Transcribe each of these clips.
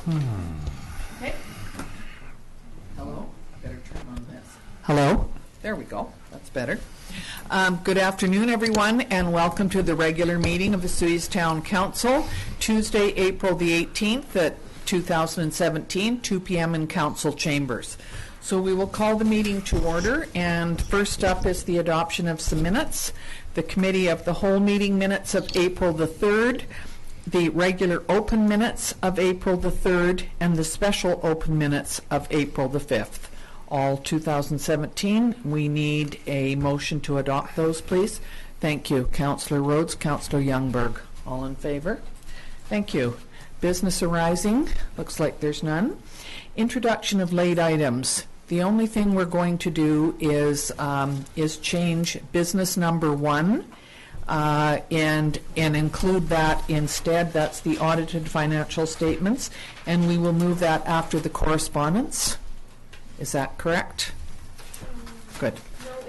Okay. Hello. Better turn on this. Hello. There we go. That's better. Good afternoon, everyone, and welcome to the regular meeting of the Osoyoos Town Council, Tuesday, April the 18th at 2017, 2 p.m. in Council Chambers. So we will call the meeting to order, and first up is the adoption of some minutes. The Committee of the Whole meeting minutes of April the 3rd, the regular open minutes of April the 3rd, and the special open minutes of April the 5th. All 2017. We need a motion to adopt those, please. Thank you. Councillor Rhodes, Councillor Youngberg. All in favor? Thank you. Business arising. Looks like there's none. Introduction of late items. The only thing we're going to do is change business number 1 and include that instead. That's the audited financial statements, and we will move that after the correspondence. Is that correct? Good. No,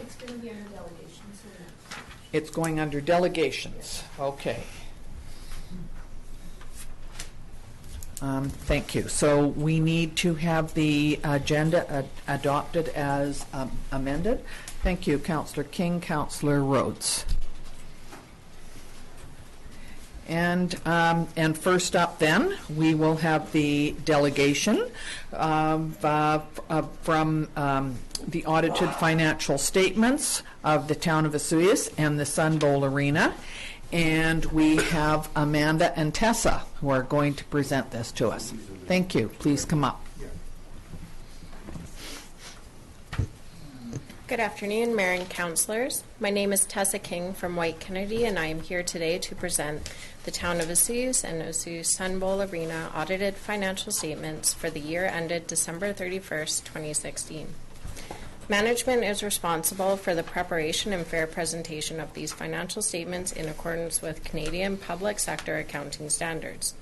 it's going to be under delegations. It's going under delegations. Okay. Thank you. So we need to have the agenda adopted as amended. Thank you, Councillor King, Councillor Rhodes. And first up then, we will have the delegation from the audited financial statements of the Town of Osoyoos and the Sun Bowl Arena. And we have Amanda and Tessa who are going to present this to us. Thank you. Please come up. Good afternoon, Mayor and Councillors. My name is Tessa King from White Kennedy, and I am here today to present the Town of Osoyoos and Osoyoos Sun Bowl Arena audited financial statements for the year ended December 31st, 2016. Management is responsible for the preparation and fair presentation of these financial statements in accordance with Canadian public sector accounting standards.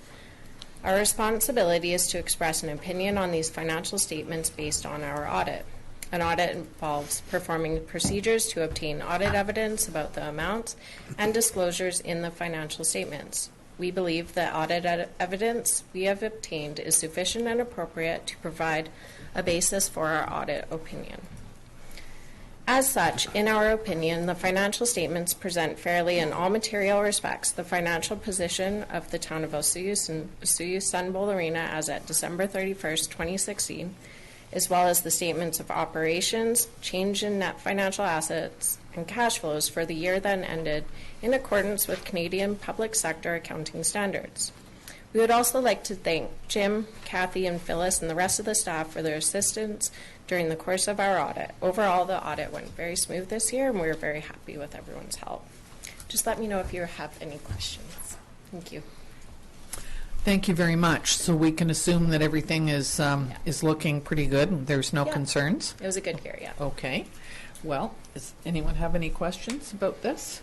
Our responsibility is to express an opinion on these financial statements based on our audit. An audit involves performing procedures to obtain audit evidence about the amounts and disclosures in the financial statements. We believe the audit evidence we have obtained is sufficient and appropriate to provide a basis for our audit opinion. As such, in our opinion, the financial statements present fairly in all material respects the financial position of the Town of Osoyoos and Osoyoos Sun Bowl Arena as at December 31st, 2016, as well as the statements of operations, change in net financial assets, and cash flows for the year then ended in accordance with Canadian public sector accounting standards. We would also like to thank Jim, Kathy, and Phyllis and the rest of the staff for their assistance during the course of our audit. Overall, the audit went very smooth this year, and we're very happy with everyone's help. Just let me know if you have any questions. Thank you. Thank you very much. So we can assume that everything is looking pretty good. There's no concerns. It was a good year, yeah. Okay. Well, does anyone have any questions about this?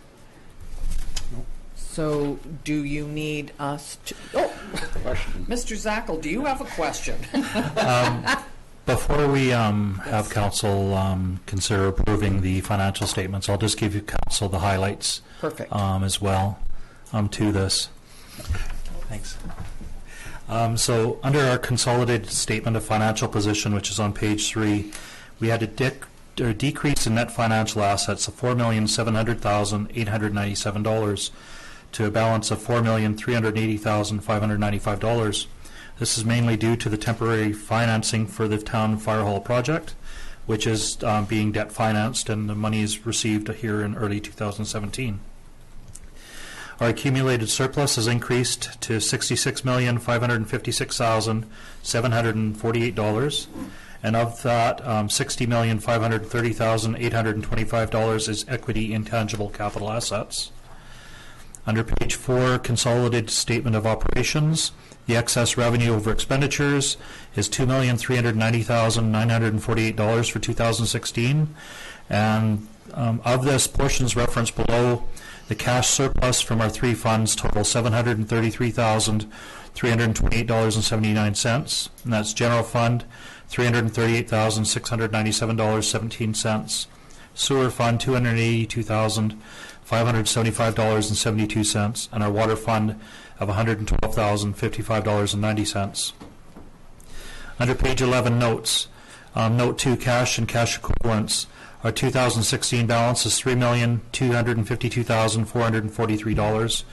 No. So do you need us to... Oh, question. Mr. Zackel, do you have a question? Before we have council consider approving the financial statements, I'll just give you council the highlights. Perfect. As well to this. Thanks. So under our consolidated statement of financial position, which is on page 3, we had a decrease in net financial assets of $4,700,897 to a balance of $4,380,595. This is mainly due to the temporary financing for the town fire hall project, which is being debt financed, and the money is received here in early 2017. Our accumulated surplus has increased to $66,556,748, and of that, $60,530,825 is equity intangible capital assets. Under page 4, consolidated statement of operations, the excess revenue over expenditures is $2,390,948 for 2016, and of this, portions referenced below, the cash surplus from our 3 funds total $733,328.79, and that's general fund $338,697.17, sewer fund $282,575.72, and our water fund of $112,055.90. Under page 11, notes. Note 2, cash and cash equivalents. Our 2016 balance is $3,252,443.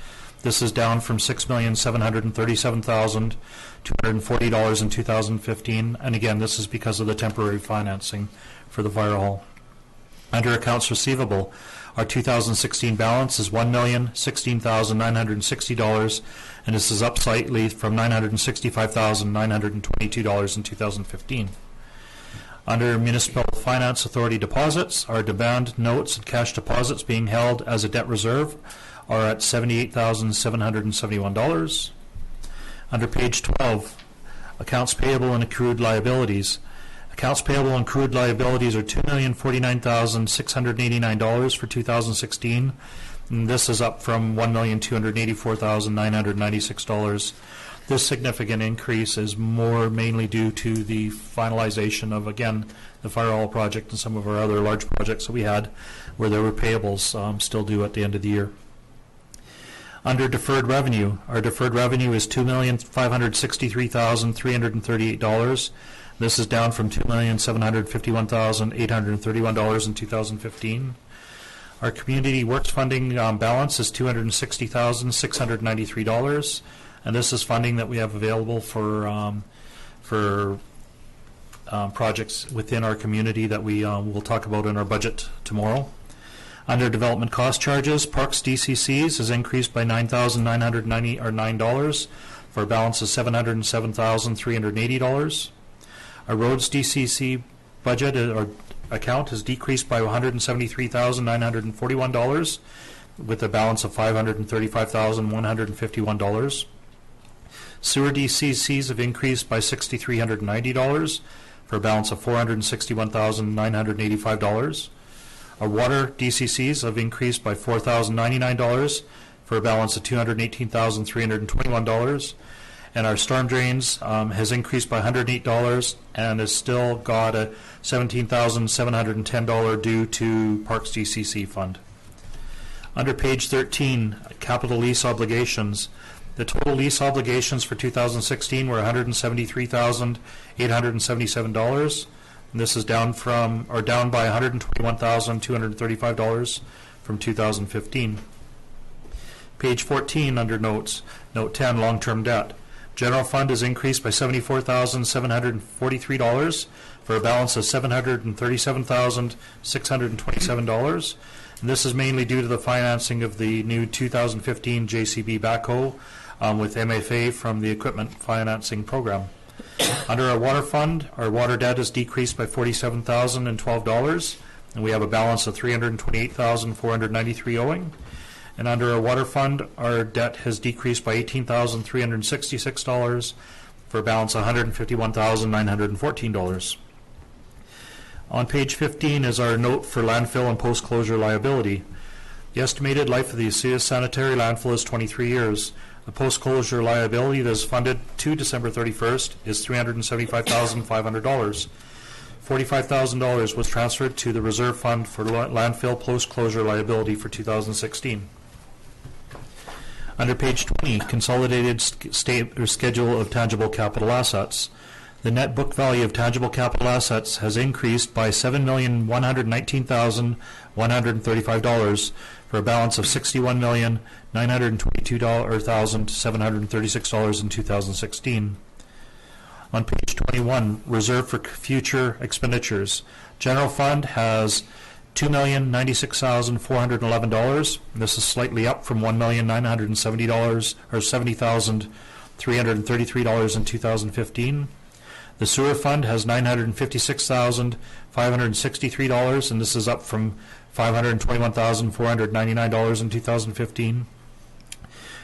This is down from $6,737,240 in 2015. And again, this is because of the temporary financing for the fire hall. Under accounts receivable, our 2016 balance is $1,016,960, and this is up slightly from $965,922 in 2015. Under Municipal Finance Authority deposits, our demand notes and cash deposits being held as a debt reserve are at $78,771. Under page 12, accounts payable and accrued liabilities. Accounts payable and accrued liabilities are $2,049,689 for 2016. And this is up from $1,284,996. This significant increase is mainly due to the finalization of, again, the fire hall project and some of our other large projects that we had where there were payables still due at the end of the year. Under deferred revenue, our deferred revenue is $2,563,338. This is down from $2,751,831 in 2015. Our community works funding balance is $260,693, and this is funding that we have available for projects within our community that we will talk about in our budget tomorrow. Under development cost charges, Parks DCCs has increased by $9,909 for a balance of $707,380. Our roads DCC budget or account has decreased by $173,941 with a balance of $535,151. Sewer DCCs have increased by $6,390 for a balance of $461,985. Our water DCCs have increased by $4,099 for a balance of $218,321. And our storm drains has increased by $108 and has still got a $17,710 due to Parks DCC fund. Under page 13, capital lease obligations. The total lease obligations for 2016 were $173,877. And this is down by $121,235 from 2015. Page 14 under notes. Note 10, long-term debt. General fund is increased by $74,743 for a balance of $737,627. And this is mainly due to the financing of the new 2015 JCB backhoe with MFA from the equipment financing program. Under our water fund, our water debt is decreased by $47,012, and we have a balance of $328,493 owing. And under our water fund, our debt has decreased by $18,366 for a balance of $151,914. On page 15 is our note for landfill and post-closure liability. The estimated life of the Osceola sanitary landfill is 23 years. The post-closure liability that is funded to December 31st is $375,500. $45,000 was transferred to the reserve fund for landfill post-closure liability for 2016. Under page 20, consolidated schedule of tangible capital assets. The net book value of tangible capital assets has increased by $7,119,135 for a balance of $61,922,736 in 2016. On page 21, reserve for future expenditures. General fund has $2,096,411. This is slightly up from $1,970,000 or $70,333 in 2015. The sewer fund has $956,563, and this is up from $521,499 in 2015.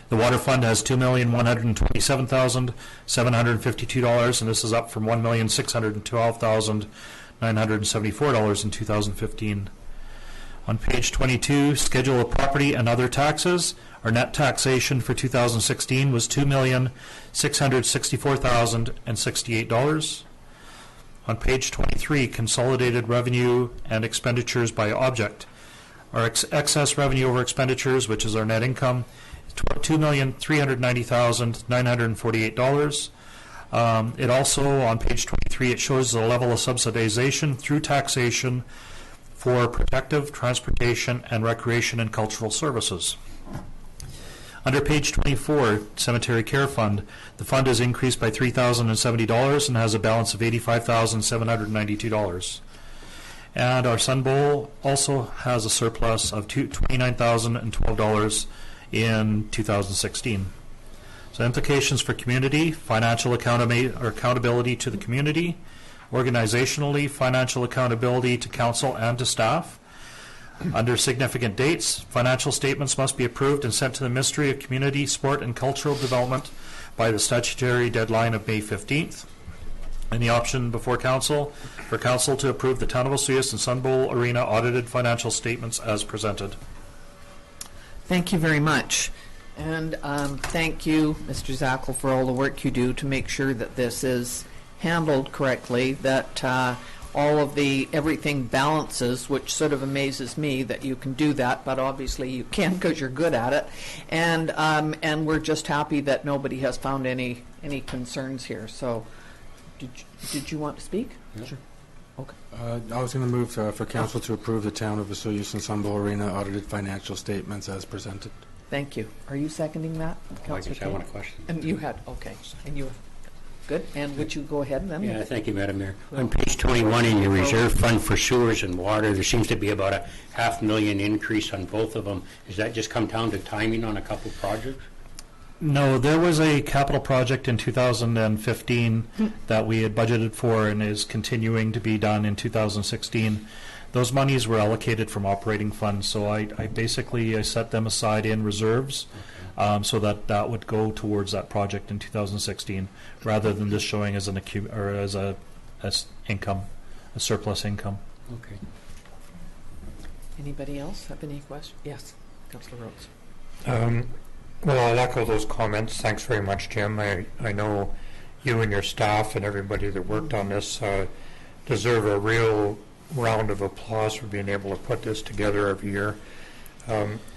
The water fund has $2,127,752, and this is up from $1,612,974 in 2015. On page 22, schedule of property and other taxes. Our net taxation for 2016 was $2,664,068. On page 23, consolidated revenue and expenditures by object. Our excess revenue over expenditures, which is our net income, is $2,390,948. It also, on page 23, it shows the level of subsidization through taxation for protective, transportation, and recreation and cultural services. Under page 24, Cemetery Care Fund, the fund is increased by $3,070 and has a balance of $85,792. And our Sun Bowl also has a surplus of $29,012 in 2016. So implications for community: financial accountability to the community, organizationally, financial accountability to council and to staff. Under significant dates, financial statements must be approved and sent to the Ministry of Community, Sport and Cultural Development by the statutory deadline of May 15th. And the option before council, for council to approve the Town of Osoyoos and Sun Bowl Arena audited financial statements as presented. Thank you very much. And thank you, Mr. Zackel, for all the work you do to make sure that this is handled correctly, that all of everything balances, which sort of amazes me that you can do that, but obviously you can because you're good at it. And we're just happy that nobody has found any concerns here. So did you want to speak? Yeah. Sure. Okay. I was going to move for council to approve the Town of Osoyoos and Sun Bowl Arena audited financial statements as presented. Thank you. Are you seconding that, Councillor I want a question. And you had, okay. And you, good. And would you go ahead then? Yeah, thank you, Madam Mayor. On page 21 in your reserve fund for sewers and water, there seems to be about a $500,000 increase on both of them. Does that just come down to timing on a couple projects? No, there was a capital project in 2015 that we had budgeted for and is continuing to be done in 2016. Those monies were allocated from operating funds, so I basically set them aside in reserves, so that would go towards that project in 2016, rather than just showing as as income, a surplus income. Okay. Anybody else have any questions? Yes, Councillor Rhodes. Well, I'll echo those comments. Thanks very much, Jim. I know you and your staff and everybody that worked on this deserve a real round of applause for being able to put this together every year.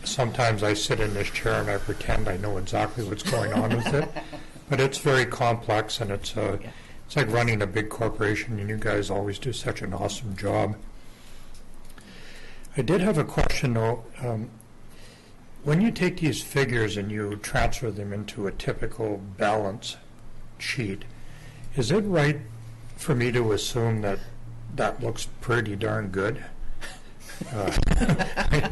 Sometimes I sit in this chair and I pretend I know exactly what's going on with it, but it's very complex, and it's like running a big corporation, and you guys always do such an awesome job. I did have a question, though. When you take these figures and you transfer them into a typical balance sheet, is it right for me to assume that that looks pretty darn good? I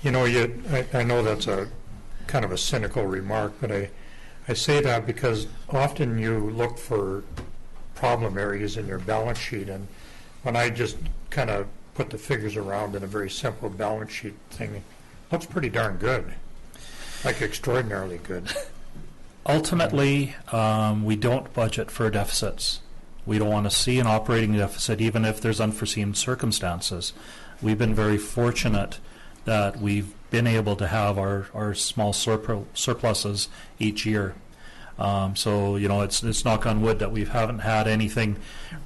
know that's a kind of a cynical remark, but I say that because often you look for problem areas in your balance sheet, and when I just kind of put the figures around in a very simple balance sheet thing, it looks pretty darn good, like extraordinarily good. Ultimately, we don't budget for deficits. We don't want to see an operating deficit, even if there's unforeseen circumstances. We've been very fortunate that we've been able to have our small surpluses each year. So, it's knock on wood that we haven't had anything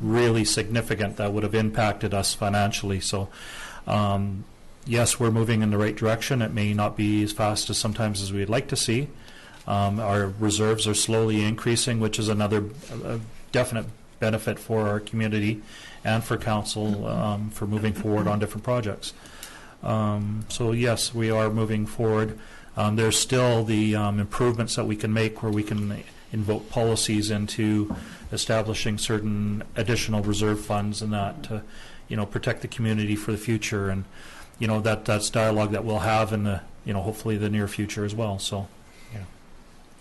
really significant that would have impacted us financially. So, yes, we're moving in the right direction. It may not be as fast as sometimes as we'd like to see. Our reserves are slowly increasing, which is another definite benefit for our community and for council for moving forward on different projects. So yes, we are moving forward. There's still the improvements that we can make where we can invoke policies into establishing certain additional reserve funds and that to protect the community for the future, and that's dialogue that we'll have in the hopefully the near future as well. So yeah,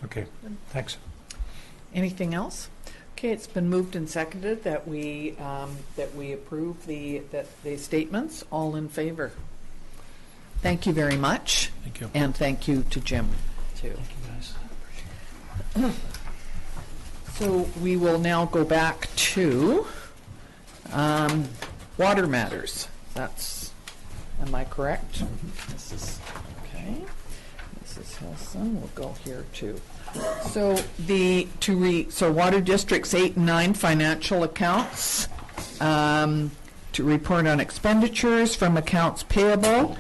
okay, thanks. Anything else? Okay, it's been moved and seconded that we approve the statements. All in favor? Thank you very much. Thank you. And thank you to Jim, too. Thank you, guys. So we will now go back to water matters. Am I correct? This is, okay. Mrs. Hilson will go here, too. So Water Districts 8 and 9 financial accounts, to report on expenditures from accounts payable.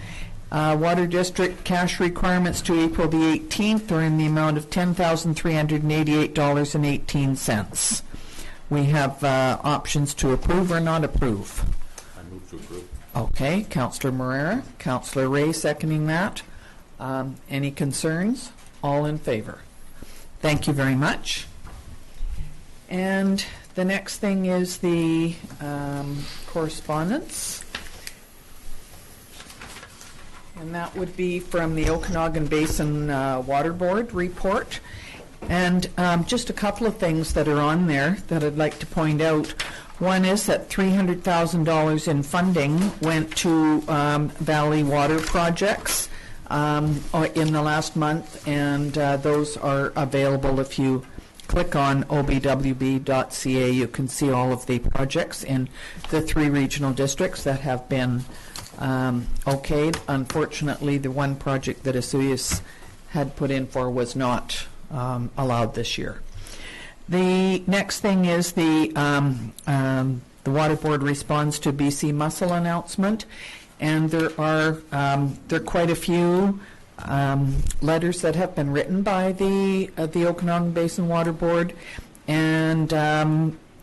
Water District cash requirements to April the 18th are in the amount of $10,388.18. We have options to approve or not approve. I move to approve. Okay, Councillor Moreira, Councillor Ray seconding that. Any concerns? All in favor? Thank you very much. And the next thing is the correspondence. And that would be from the Okanagan Basin Water Board report. And just a couple of things that are on there that I'd like to point out. One is that $300,000 in funding went to Valley Water projects in the last month, and those are available. If you click on obwb.ca, you can see all of the projects in the 3 regional districts that have been okayed. Unfortunately, the one project that Osoyoos had put in for was not allowed this year. The next thing is the Water Board responds to BC Mussel announcement, and there are quite a few letters that have been written by the Okanagan Basin Water Board, and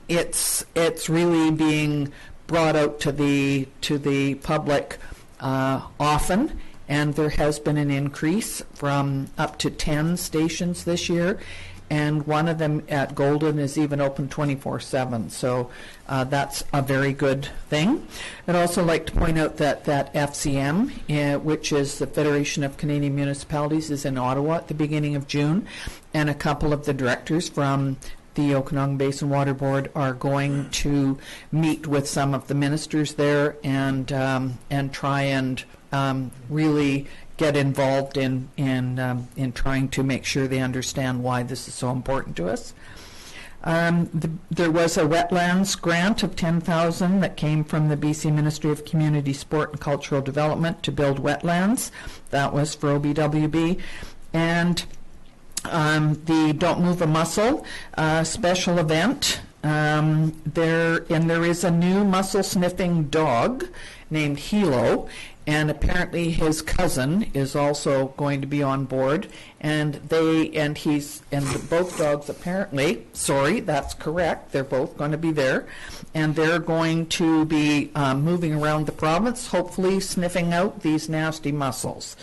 it's really being brought out to the public often. And there has been an increase from up to 10 stations this year, and one of them at Golden is even open 24/7. So that's a very good thing. I'd also like to point out that FCM, which is the Federation of Canadian Municipalities, is in Ottawa at the beginning of June, and a couple of the directors from the Okanagan Basin Water Board are going to meet with some of the ministers there and try and really get involved in trying to make sure they understand why this is so important to us. There was a wetlands grant of $10,000 that came from the BC Ministry of Community, Sport and Cultural Development to build wetlands. That was for OBWB. And the Don't Move a Mussel special event. There is a new mussel sniffing dog named Hilo, and apparently his cousin is also going to be on board, and both dogs apparently, sorry, that's correct, they're both going to be there, and they're going to be moving around the province, hopefully sniffing out these nasty mussels.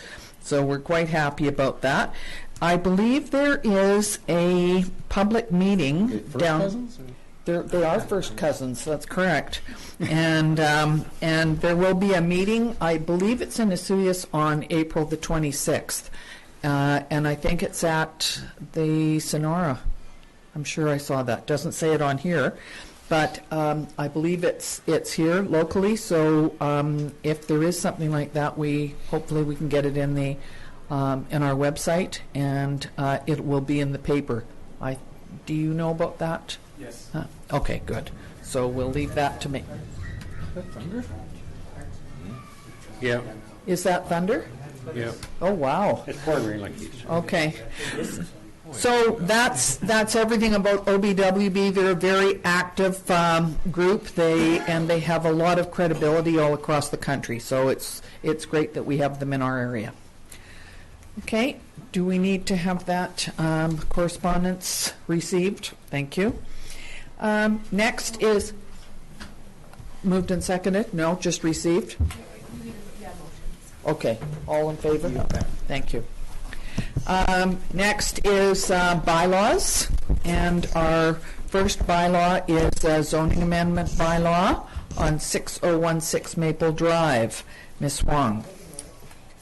So we're quite happy about that. I believe there is a public meeting down. They are first cousins. That's correct, and there will be a meeting. I believe it's in Osoyoos on April the 26th, and I think it's at the Sonora. I'm sure I saw that. Doesn't say it on here, but I believe it's here locally. So if there is something like that, hopefully we can get it in the in our website, and it will be in the paper. Do you know about that? Yes. Okay, good. So we'll leave that to me. Yeah. Is that thunder? Yeah. Oh, wow. It's pouring rain like these. Okay. So that's everything about OBWB. They're a very active group. They have a lot of credibility all across the country. So it's great that we have them in our area. Okay. Do we need to have that correspondence received? Thank you. Next is moved and seconded? No, just received? Okay. All in favor? Thank you. Next is bylaws, and our first bylaw is a zoning amendment bylaw on 6016 Maple Drive. Ms. Wong.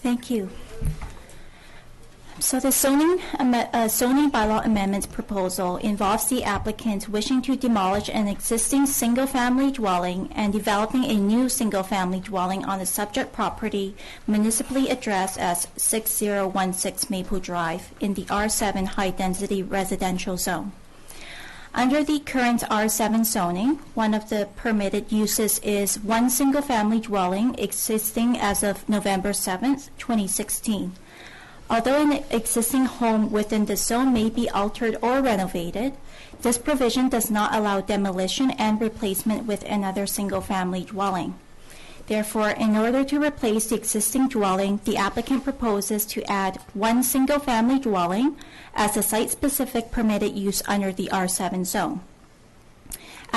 Thank you. So the zoning bylaw amendment proposal involves the applicant wishing to demolish an existing single-family dwelling and developing a new single-family dwelling on the subject property municipally addressed as 6016 Maple Drive in the R7 high-density residential zone. Under the current R7 zoning, one of the permitted uses is one single-family dwelling existing as of November 7th, 2016. Although an existing home within the zone may be altered or renovated, this provision does not allow demolition and replacement with another single-family dwelling. Therefore, in order to replace the existing dwelling, the applicant proposes to add one single-family dwelling as a site-specific permitted use under the R7 zone.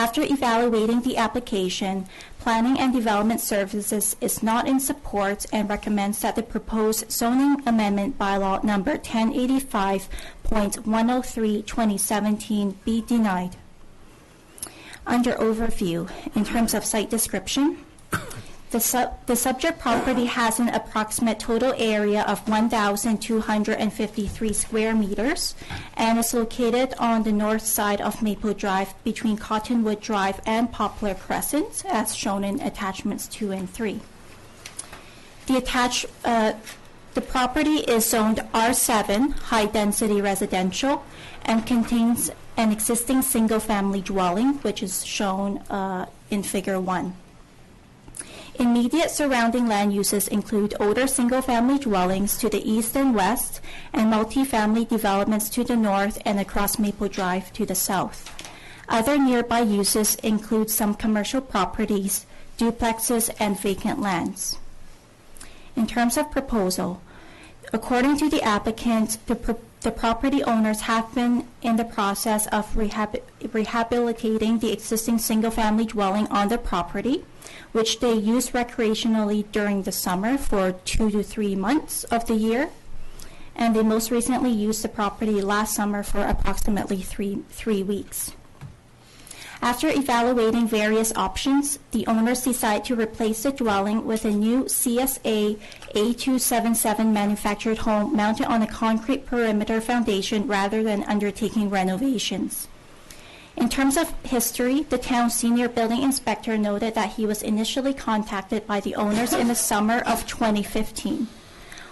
After evaluating the application, Planning and Development Services is not in support and recommends that the proposed zoning amendment bylaw number 1085.103/2017 be denied. Under overview, in terms of site description, the subject property has an approximate total area of 1,253 square meters and is located on the north side of Maple Drive between Cottonwood Drive and Poplar Crescent, as shown in attachments 2 and 3. The property is zoned R7, high-density residential, and contains an existing single-family dwelling, which is shown in Figure 1. Immediate surrounding land uses include older single-family dwellings to the east and west, and multi-family developments to the north and across Maple Drive to the south. Other nearby uses include some commercial properties, duplexes, and vacant lands. In terms of proposal, according to the applicant, the property owners have been in the process of rehabilitating the existing single-family dwelling on the property, which they use recreationally during the summer for 2 to 3 months of the year. And they most recently used the property last summer for approximately three weeks. After evaluating various options, the owners decided to replace the dwelling with a new CSA A277 manufactured home mounted on a concrete perimeter foundation rather than undertaking renovations. In terms of history, the town's senior building inspector noted that he was initially contacted by the owners in the summer of 2015.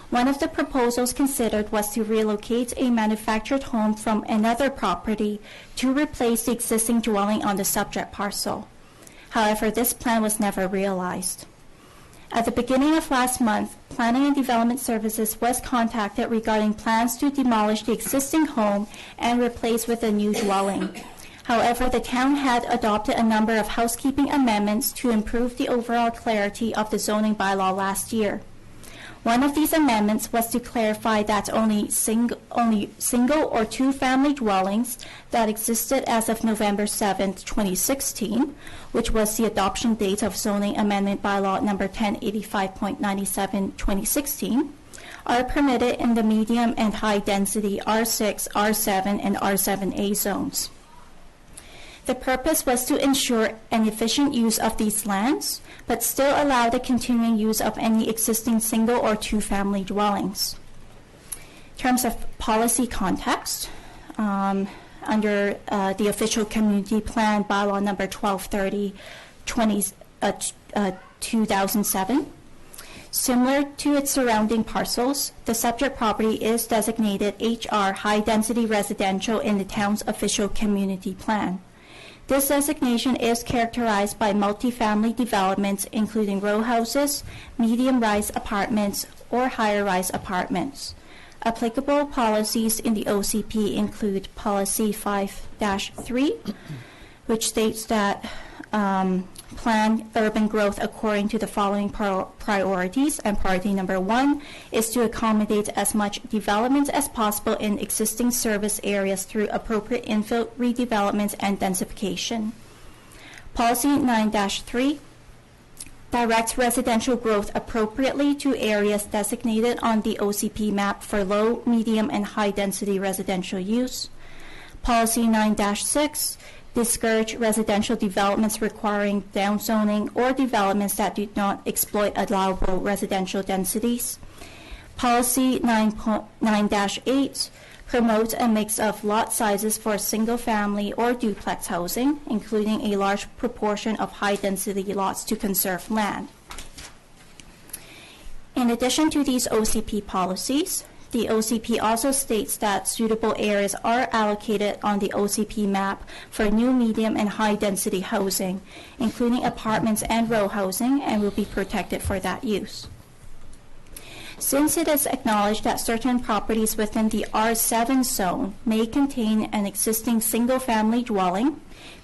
One of the proposals considered was to relocate a manufactured home from another property to replace the existing dwelling on the subject parcel. However, this plan was never realized. At the beginning of last month, Planning and Development Services was contacted regarding plans to demolish the existing home and replace with a new dwelling. However, the town had adopted a number of housekeeping amendments to improve the overall clarity of the zoning bylaw last year. One of these amendments was to clarify that only single or two-family dwellings that existed as of November 7, 2016, which was the adoption date of zoning amendment bylaw number 1085.97/2016, are permitted in the medium and high-density R6, R7, and R7A zones. The purpose was to ensure an efficient use of these lands, but still allow the continuing use of any existing single or two-family dwellings. In terms of policy context, under the official community plan bylaw number 1230/2007, similar to its surrounding parcels, the subject property is designated HR high-density residential in the town's official community plan. This designation is characterized by multifamily developments, including row houses, medium-rise apartments, or higher-rise apartments. Applicable policies in the OCP include Policy 5-3, which states that plan urban growth according to the following priorities, and priority number 1 is to accommodate as much development as possible in existing service areas through appropriate infill redevelopment and densification. Policy 9-3 directs residential growth appropriately to areas designated on the OCP map for low, medium, and high-density residential use. Policy 9-6 discourage residential developments requiring downzoning or developments that do not exploit allowable residential densities. Policy 9-8 promotes a mix of lot sizes for single-family or duplex housing, including a large proportion of high-density lots to conserve land. In addition to these OCP policies, the OCP also states that suitable areas are allocated on the OCP map for new, medium, and high-density housing, including apartments and row housing, and will be protected for that use. Since it is acknowledged that certain properties within the R7 zone may contain an existing single-family dwelling,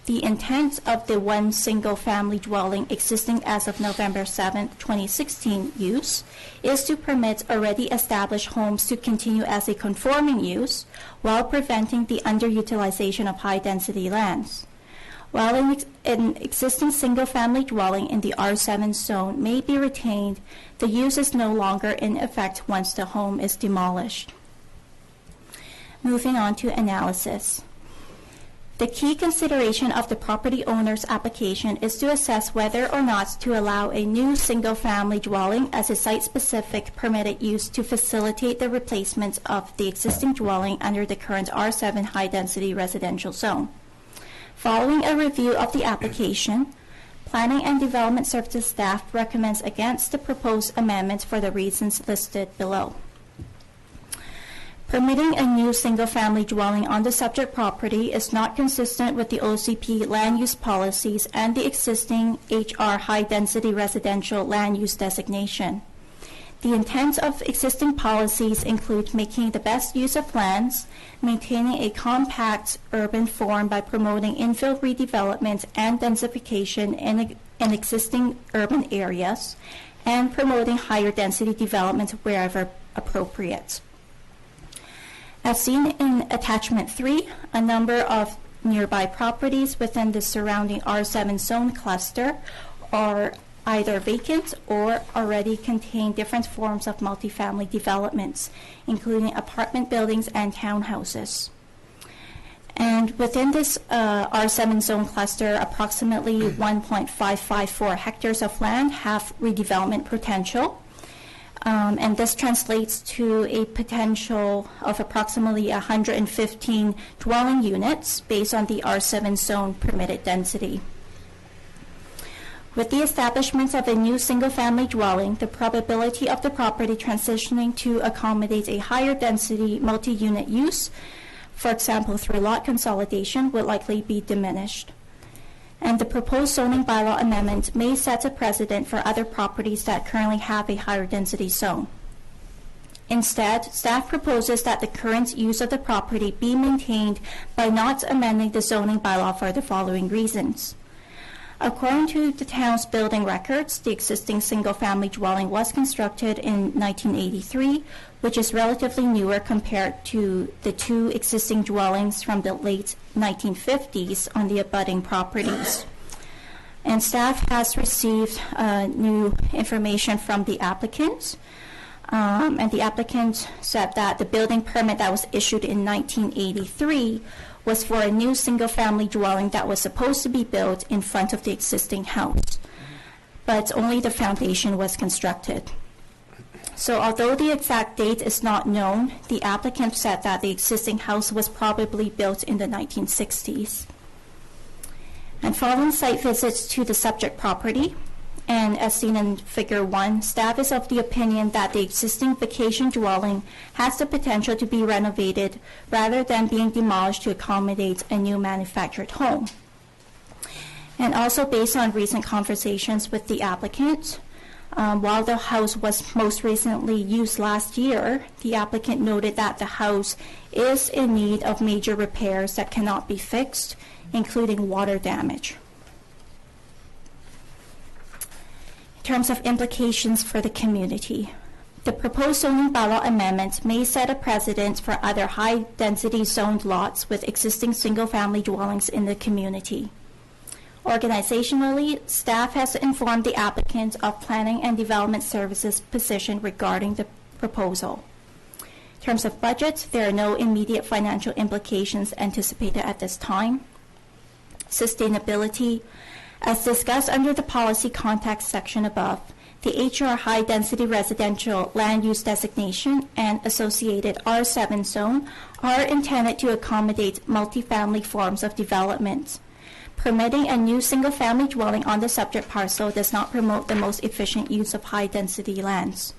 the intent of the one single-family dwelling existing as of November 7, 2016 use is to permit already established homes to continue as a conforming use while preventing the underutilization of high-density lands. While an existing single-family dwelling in the R7 zone may be retained, the use is no longer in effect once the home is demolished. Moving on to analysis. The key consideration of the property owner's application is to assess whether or not to allow a new single-family dwelling as a site-specific permitted use to facilitate the replacement of the existing dwelling under the current R7 high-density residential zone. Following a review of the application, Planning and Development Services staff recommends against the proposed amendment for the reasons listed below. Permitting a new single-family dwelling on the subject property is not consistent with the OCP land use policies and the existing HR high-density residential land use designation. The intent of existing policies include making the best use of lands, maintaining a compact urban form by promoting infill redevelopment and densification in existing urban areas, and promoting higher density development wherever appropriate. As seen in Attachment 3, a number of nearby properties within the surrounding R7 zone cluster are either vacant or already contain different forms of multifamily developments, including apartment buildings and townhouses. And within this R7 zone cluster, approximately 1.554 hectares of land have redevelopment potential. And this translates to a potential of approximately 115 dwelling units based on the R7 zone permitted density. With the establishment of a new single-family dwelling, the probability of the property transitioning to accommodate a higher density multi-unit use, for example through lot consolidation, would likely be diminished. And the proposed zoning bylaw amendment may set a precedent for other properties that currently have a higher density zone. Instead, staff proposes that the current use of the property be maintained by not amending the zoning bylaw for the following reasons. According to the town's building records, the existing single-family dwelling was constructed in 1983, which is relatively newer compared to the two existing dwellings from the late 1950s on the abutting properties. And staff has received new information from the applicant. And the applicant said that the building permit that was issued in 1983 was for a new single-family dwelling that was supposed to be built in front of the existing house, but only the foundation was constructed. So although the exact date is not known, the applicant said that the existing house was probably built in the 1960s. And following site visits to the subject property, and as seen in Figure 1, staff is of the opinion that the existing vacation dwelling has the potential to be renovated rather than being demolished to accommodate a new manufactured home. And also based on recent conversations with the applicant, while the house was most recently used last year, the applicant noted that the house is in need of major repairs that cannot be fixed, including water damage. In terms of implications for the community, the proposed zoning bylaw amendment may set a precedent for other high-density zoned lots with existing single-family dwellings in the community. Organizationally, staff has informed the applicant of Planning and Development Services' position regarding the proposal. In terms of budget, there are no immediate financial implications anticipated at this time. Sustainability, as discussed under the policy context section above, the HR high-density residential land use designation and associated R7 zone are intended to accommodate multifamily forms of development. Permitting a new single-family dwelling on the subject parcel does not promote the most efficient use of high-density lands.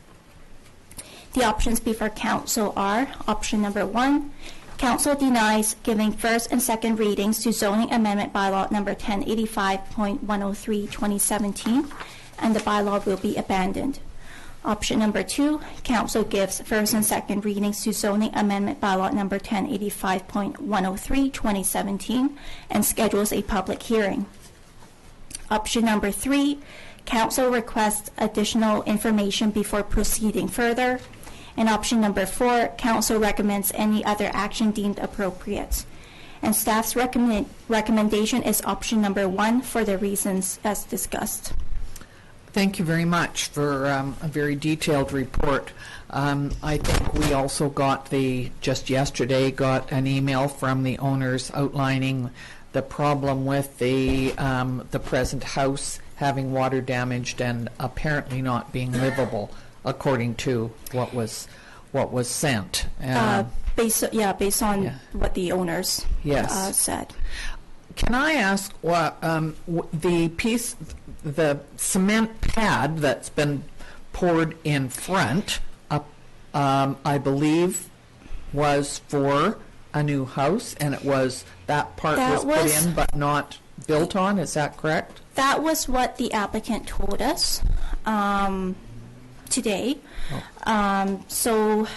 The options before Council are: option number 1, Council denies giving first and second readings to Zoning Amendment Bylaw number 1085.103 2017, and the bylaw will be abandoned. Option number 2, Council gives first and second readings to Zoning Amendment Bylaw number 1085.103 2017 and schedules a public hearing. Option number 3, Council requests additional information before proceeding further. And option number 4, Council recommends any other action deemed appropriate. and staff's recommendation is option number 1 for the reasons as discussed. Thank you very much for a very detailed report. I think we also just yesterday got an email from the owners outlining the problem with the present house having water damaged and apparently not being livable, according to what was sent. Based on what the owners said. Can I ask what the cement pad that's been poured in front, I believe, was for a new house, and that part was put in but not built on. Is that correct? That was what the applicant told us today. So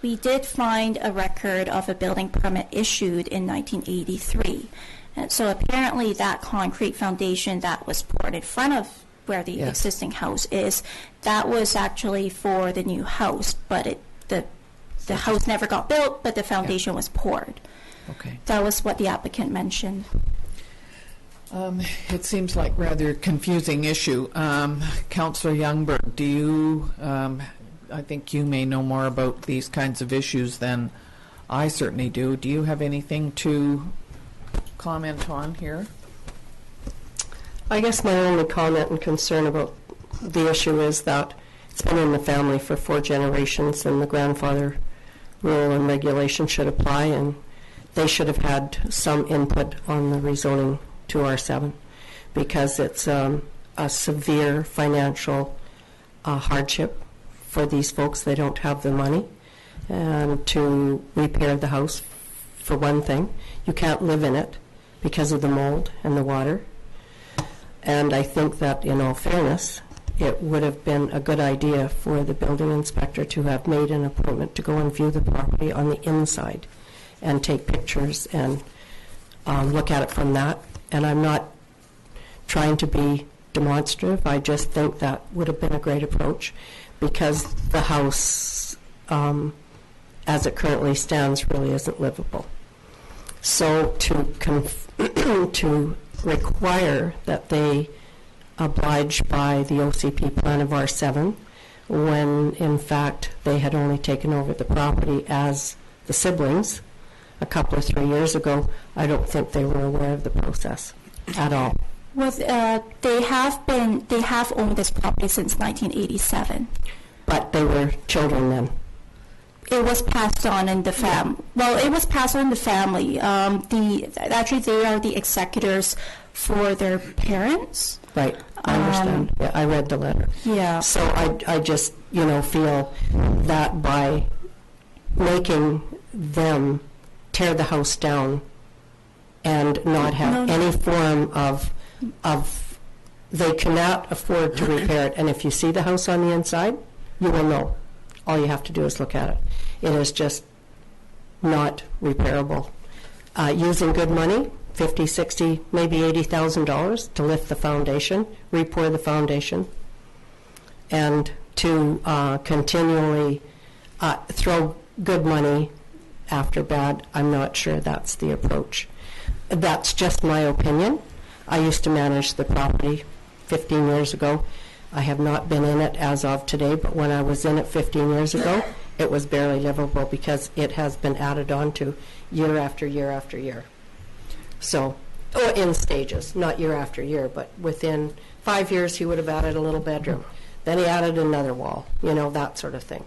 we did find a record of a building permit issued in 1983. And so apparently that concrete foundation that was poured in front of where the existing house is, that was actually for the new house, but the house never got built, but the foundation was poured. Okay. That was what the applicant mentioned. It seems like rather confusing issue. Councillor Youngberg, do you, I think you may know more about these kinds of issues than I certainly do. Do you have anything to comment on here? I guess my only comment and concern about the issue is that it's been in the family for 4 generations, and the grandfather rule and regulation should apply, and they should have had some input on the rezoning to R7, because it's a severe financial hardship for these folks. They don't have the money to repair the house, for one thing. You can't live in it because of the mold and the water. And I think that, in all fairness, it would have been a good idea for the building inspector to have made an appointment to go and view the property on the inside and take pictures and look at it from that. And I'm not trying to be demonstrative. I just think that would have been a great approach, because the house, as it currently stands, really isn't livable. So to require that they oblige by the OCP plan of R7, when in fact they had only taken over the property as the siblings a couple of 3 years ago, I don't think they were aware of the process at all. They have owned this property since 1987. But they were children then. It was passed on in the family. Well, it was passed on in the family. Actually, they are the executors for their parents. Right, I understand. Yeah, I read the letter. Yeah. So I just, feel that by making them tear the house down and not have any form of they cannot afford to repair it. And if you see the house on the inside, you will know. All you have to do is look at it. It is just not repairable. Using good money, $50,000, $60,000, maybe $80,000 to lift the foundation, re-pour the foundation, and to continually throw good money after bad, I'm not sure that's the approach. That's just my opinion. I used to manage the property 15 years ago. I have not been in it as of today, but when I was in it 15 years ago, it was barely livable because it has been added on to year after year after year. So, in stages, not year after year, but within 5 years he would have added a little bedroom. Then he added another wall, that sort of thing.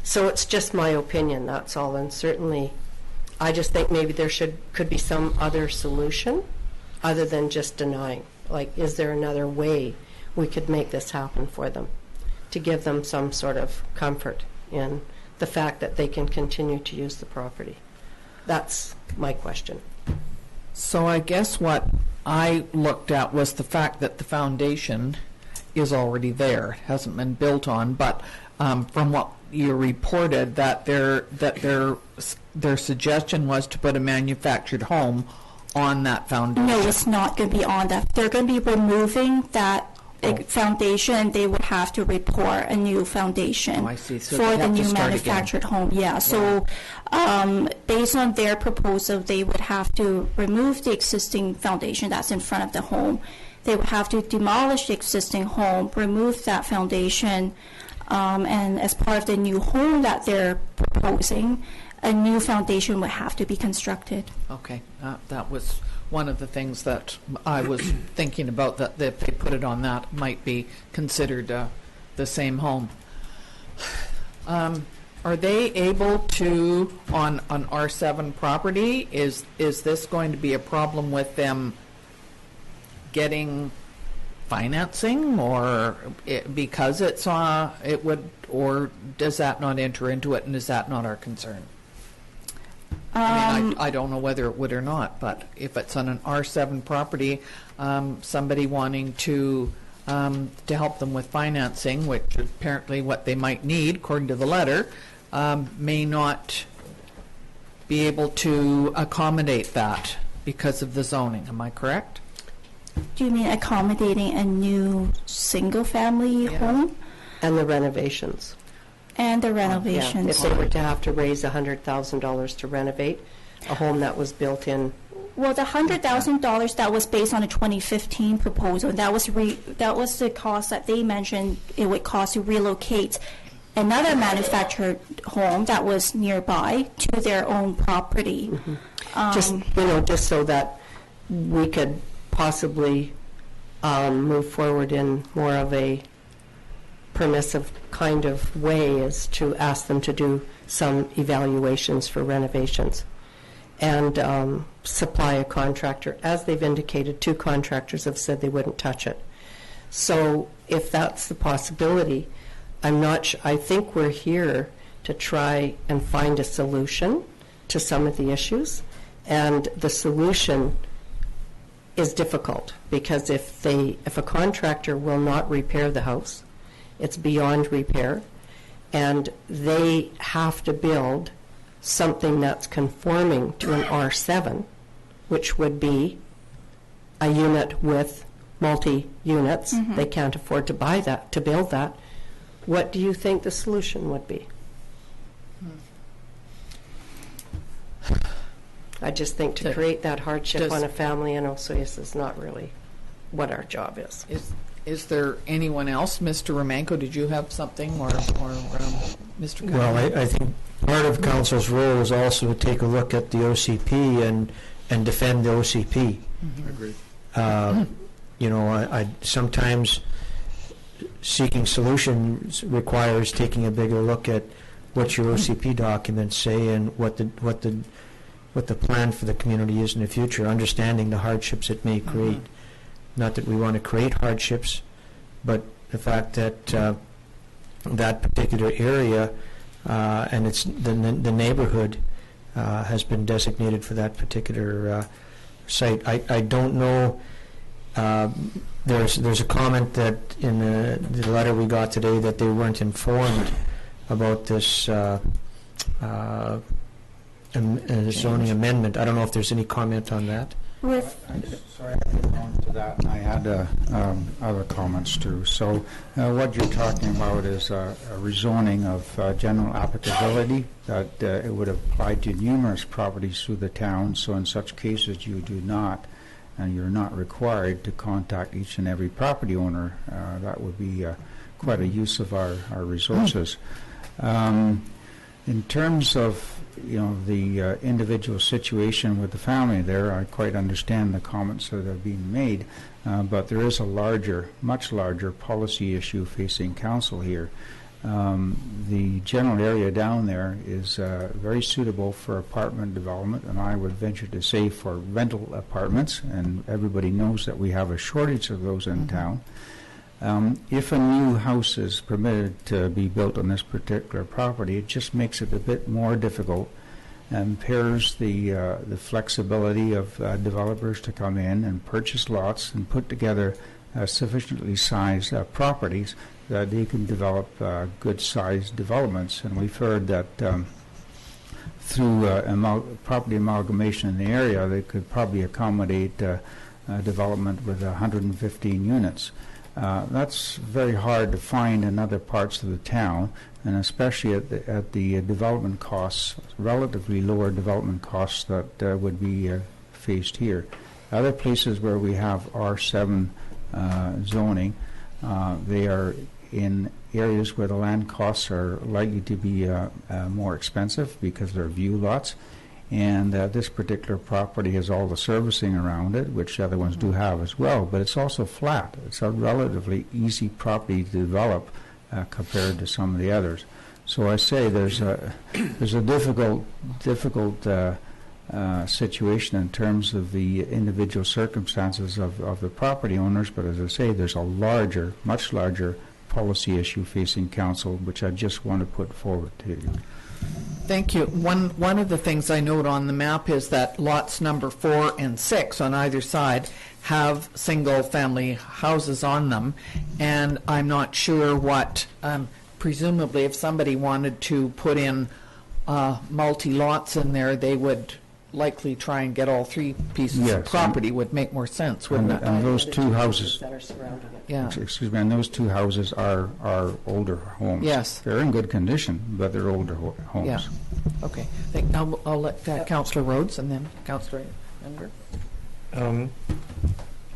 So it's just my opinion, that's all. And certainly, I just think maybe there could be some other solution other than just denying. Like, is there another way we could make this happen for them to give them some sort of comfort in the fact that they can continue to use the property? That's my question. So I guess what I looked at was the fact that the foundation is already there. It hasn't been built on, but from what you reported, that their suggestion was to put a manufactured home on that foundation. No, it's not going to be on that. They're going to be removing that foundation, they would have to report a new foundation Oh, I see. So for they'd the have to new start manufactured home. Yeah. So based on their proposal, they would have to remove the existing foundation that's in front of the home. They would have to demolish the existing home, remove that foundation, and as part of the new home that they're proposing, a new foundation would have to be constructed. Okay, that was one of the things that I was thinking about, that if they put it on that, might be considered the same home. Are they able to, on an R7 property, is this going to be a problem with them getting financing, or because it's it would, or does that not enter into it, and is that not our concern? I mean, I don't know whether it would or not, but if it's on an R7 property, somebody wanting to help them with financing, which apparently what they might need, according to the letter, may not be able to accommodate that because of the zoning. Am I correct? Do you mean accommodating a new single-family home? And the renovations. And the renovations. If they were to have to raise $100,000 to renovate a home that was built in. Well, the $100,000 that was based on a 2015 proposal, that was the cost that they mentioned it would cost to relocate another manufactured home that was nearby to their own property. Mm-hmm. Just so that we could possibly move forward in more of a permissive kind of way, is to ask them to do some evaluations for renovations and supply a contractor. As they've indicated, 2 contractors have said they wouldn't touch it. So if that's the possibility, I think we're here to try and find a solution to some of the issues, and the solution is difficult because if a contractor will not repair the house, it's beyond repair, and they have to build something that's conforming to an R7, which would be a unit with multi-units. Mm-hmm. They can't afford to buy that, to build that. What do you think the solution would be? I just think to create that hardship on a family in Osoyoos is not really what our job is. Is there anyone else? Mr. Romanko, did you have something, or Mr. Cunningham? Well, I think part of council's role is also to take a look at the OCP and defend the OCP. Mm-hmm. Agreed. I sometimes seeking solutions requires taking a bigger look at what your OCP documents say and what the plan for the community is in the future, understanding the hardships it may create. Mm-hmm. Not that we want to create hardships, but the fact that that particular area and it's the neighborhood has been designated for that particular site. I don't know. There's a comment that in the letter we got today that they weren't informed about this zoning amendment. I don't know if there's any comment on that. Sorry, I didn't go into that, and I had other comments too. So what you're talking about is a rezoning of general applicability, that it would apply to numerous properties through the town. So in such cases, you do not, and you're not required to contact each and every property owner. That would be quite a use of our resources. In terms of the individual situation with the family there, I quite understand the comments that are being made, but there is a much larger policy issue facing council here. The general area down there is very suitable for apartment development, and I would venture to say for rental apartments, and everybody knows that we have a shortage of those in town. If a new house is permitted to be built on this particular property, it just makes it a bit more difficult and impairs the flexibility of developers to come in and purchase lots and put together sufficiently sized properties that they can develop good-sized developments. And we've heard that through property amalgamation in the area, they could probably accommodate development with 115 units. That's very hard to find in other parts of the town, and especially at the development costs, relatively lower development costs that would be faced here. Other places where we have R7 zoning, they are in areas where the land costs are likely to be more expensive because they're view lots. And this particular property has all the servicing around it, which the other ones do have as well, but it's also flat. It's a relatively easy property to develop compared to some of the others. So I say there's a difficult situation in terms of the individual circumstances of the property owners, but as I say, there's a larger, much larger policy issue facing council, which I just want to put forward to you. Thank you. One of the things I note on the map is that lots number 4 and 6 on either side have single-family houses on them, and I'm not sure what, presumably if somebody wanted to put in multi-lots in there, they would likely try and get all 3 pieces of property. Would make more sense, wouldn't it? And those 2 houses, that are surrounding it. Yeah. excuse me, and those 2 houses are older homes. Yes. They're in good condition, but they're older homes. Yeah. Okay. I'll let Councillor Rhodes and then Councillor Younger.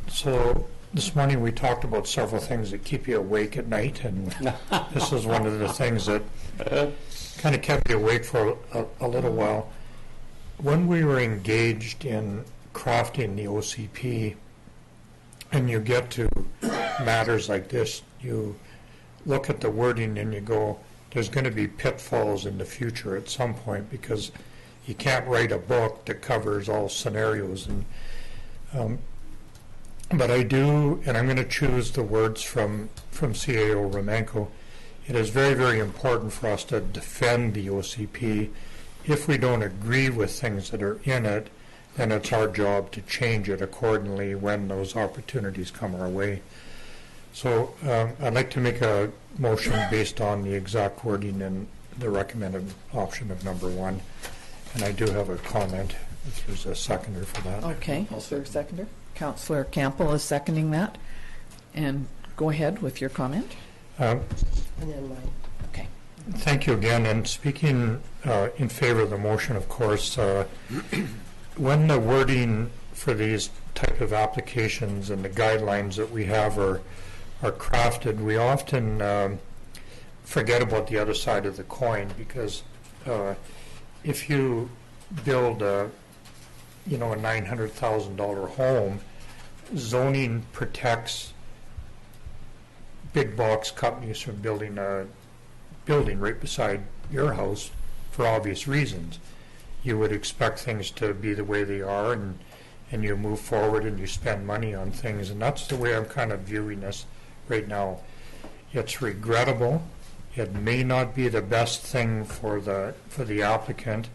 So this morning we talked about several things that keep you awake at night, and this is one of the things that kind of kept you awake for a little while. When we were engaged in crafting the OCP, and you get to matters like this, you look at the wording and you go, there's going to be pitfalls in the future at some point, because you can't write a book that covers all scenarios. And but I do, and I'm going to choose the words from CAO Romanko. It is very, very important for us to defend the OCP. If we don't agree with things that are in it, then it's our job to change it accordingly when those opportunities come our way. So I'd like to make a motion based on the exact wording in the recommended option of number 1. And I do have a comment if there's a seconder for that. Okay. Is there a seconder? Councillor Campbell is seconding that. And go ahead with your comment. And then mine. Okay. Thank you again. And speaking in favor of the motion, of course, when the wording for these type of applications and the guidelines that we have are crafted, we often forget about the other side of the coin, because if you build a $900,000 home, zoning protects big box companies from building a building right beside your house for obvious reasons. You would expect things to be the way they are, and you move forward and you spend money on things, and that's the way I'm kind of viewing this right now. It's regrettable. It may not be the best thing for the applicant.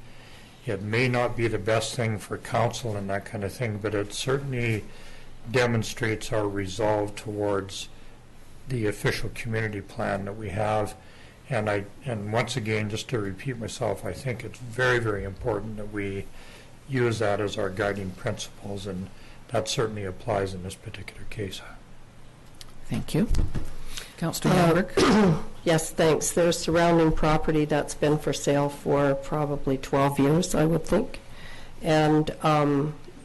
It may not be the best thing for council and that kind of thing, but it certainly demonstrates our resolve towards the official community plan that we have. And once again, just to repeat myself, I think it's very, very important that we use that as our guiding principles, and that certainly applies in this particular case. Thank you. Councillor Hallberg. Yes, thanks. There's surrounding property that's been for sale for probably 12 years, I would think. And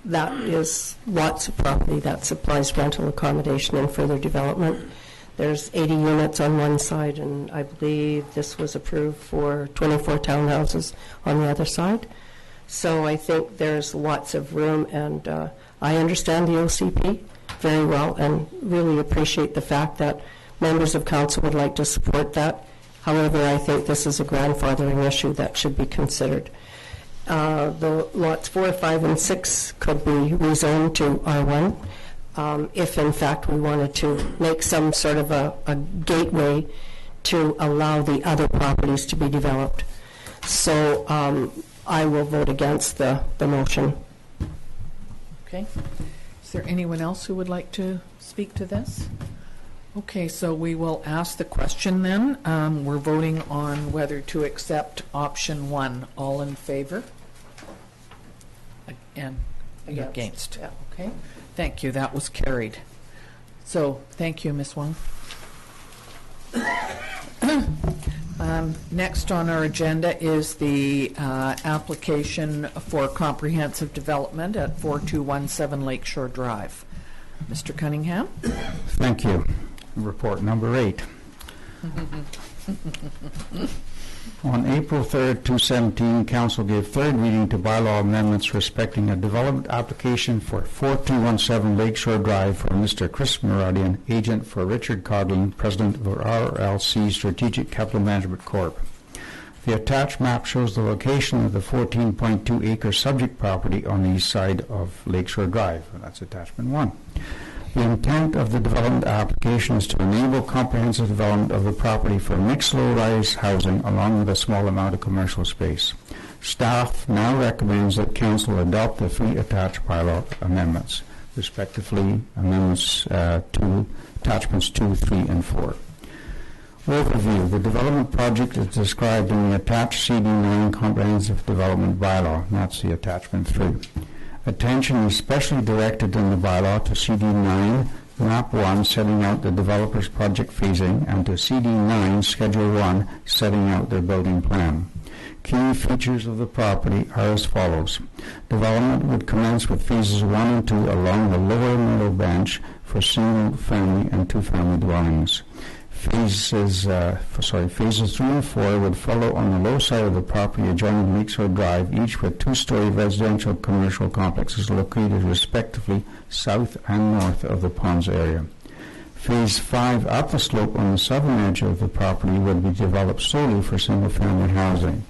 that is lots of property that supplies rental accommodation and further development. There's 80 units on one side, and I believe this was approved for 24 townhouses on the other side. So I think there's lots of room, and I understand the OCP very well and really appreciate the fact that members of council would like to support that. However, I think this is a grandfathering issue that should be considered. The lots 4, 5, and 6 could be rezoned to R1 if, in fact, we wanted to make some sort of a gateway to allow the other properties to be developed. So I will vote against the motion. Okay. Is there anyone else who would like to speak to this? Okay, so we will ask the question then. We're voting on whether to accept option 1. All in favor? And against. Yeah. Okay. Thank you. That was carried. So, thank you, Ms. Wong. Next on our agenda is the application for comprehensive development at 4217 Lakeshore Drive. Mr. Cunningham? Thank you. Report number 8. On April 3rd, 2017, Council gave third reading to bylaw amendments respecting a development application for 4217 Lakeshore Drive for Mr. Chris Muradian, agent for Richard Coughlin, president of RLC Strategic Capital Management Corp. The attached map shows the location of the 14.2-acre subject property on the east side of Lakeshore Drive. That's attachment 1. The intent of the development application is to enable comprehensive development of the property for mixed low-rise housing along with a small amount of commercial space. Staff now recommends that Council adopt the 3 attached bylaw amendments, respectively amendments attachments 2, 3, and 4. Overview. The development project is described in the attached CD9 Comprehensive Development Bylaw. That's the attachment 3. Attention is specially directed in the bylaw to CD9, Map 1, setting out the developer's project phasing, and to CD9, Schedule 1, setting out their building plan. Key features of the property are as follows. Development would commence with phases 1 and 2 along the lower middle bench for single-family and two-family dwellings. Phases 3 and 4 would follow on the low side of the property adjoining Lakeshore Drive, each with 2-story residential commercial complexes located respectively south and north of the ponds area. Phase 5 up the slope on the southern edge of the property would be developed solely for single-family housing.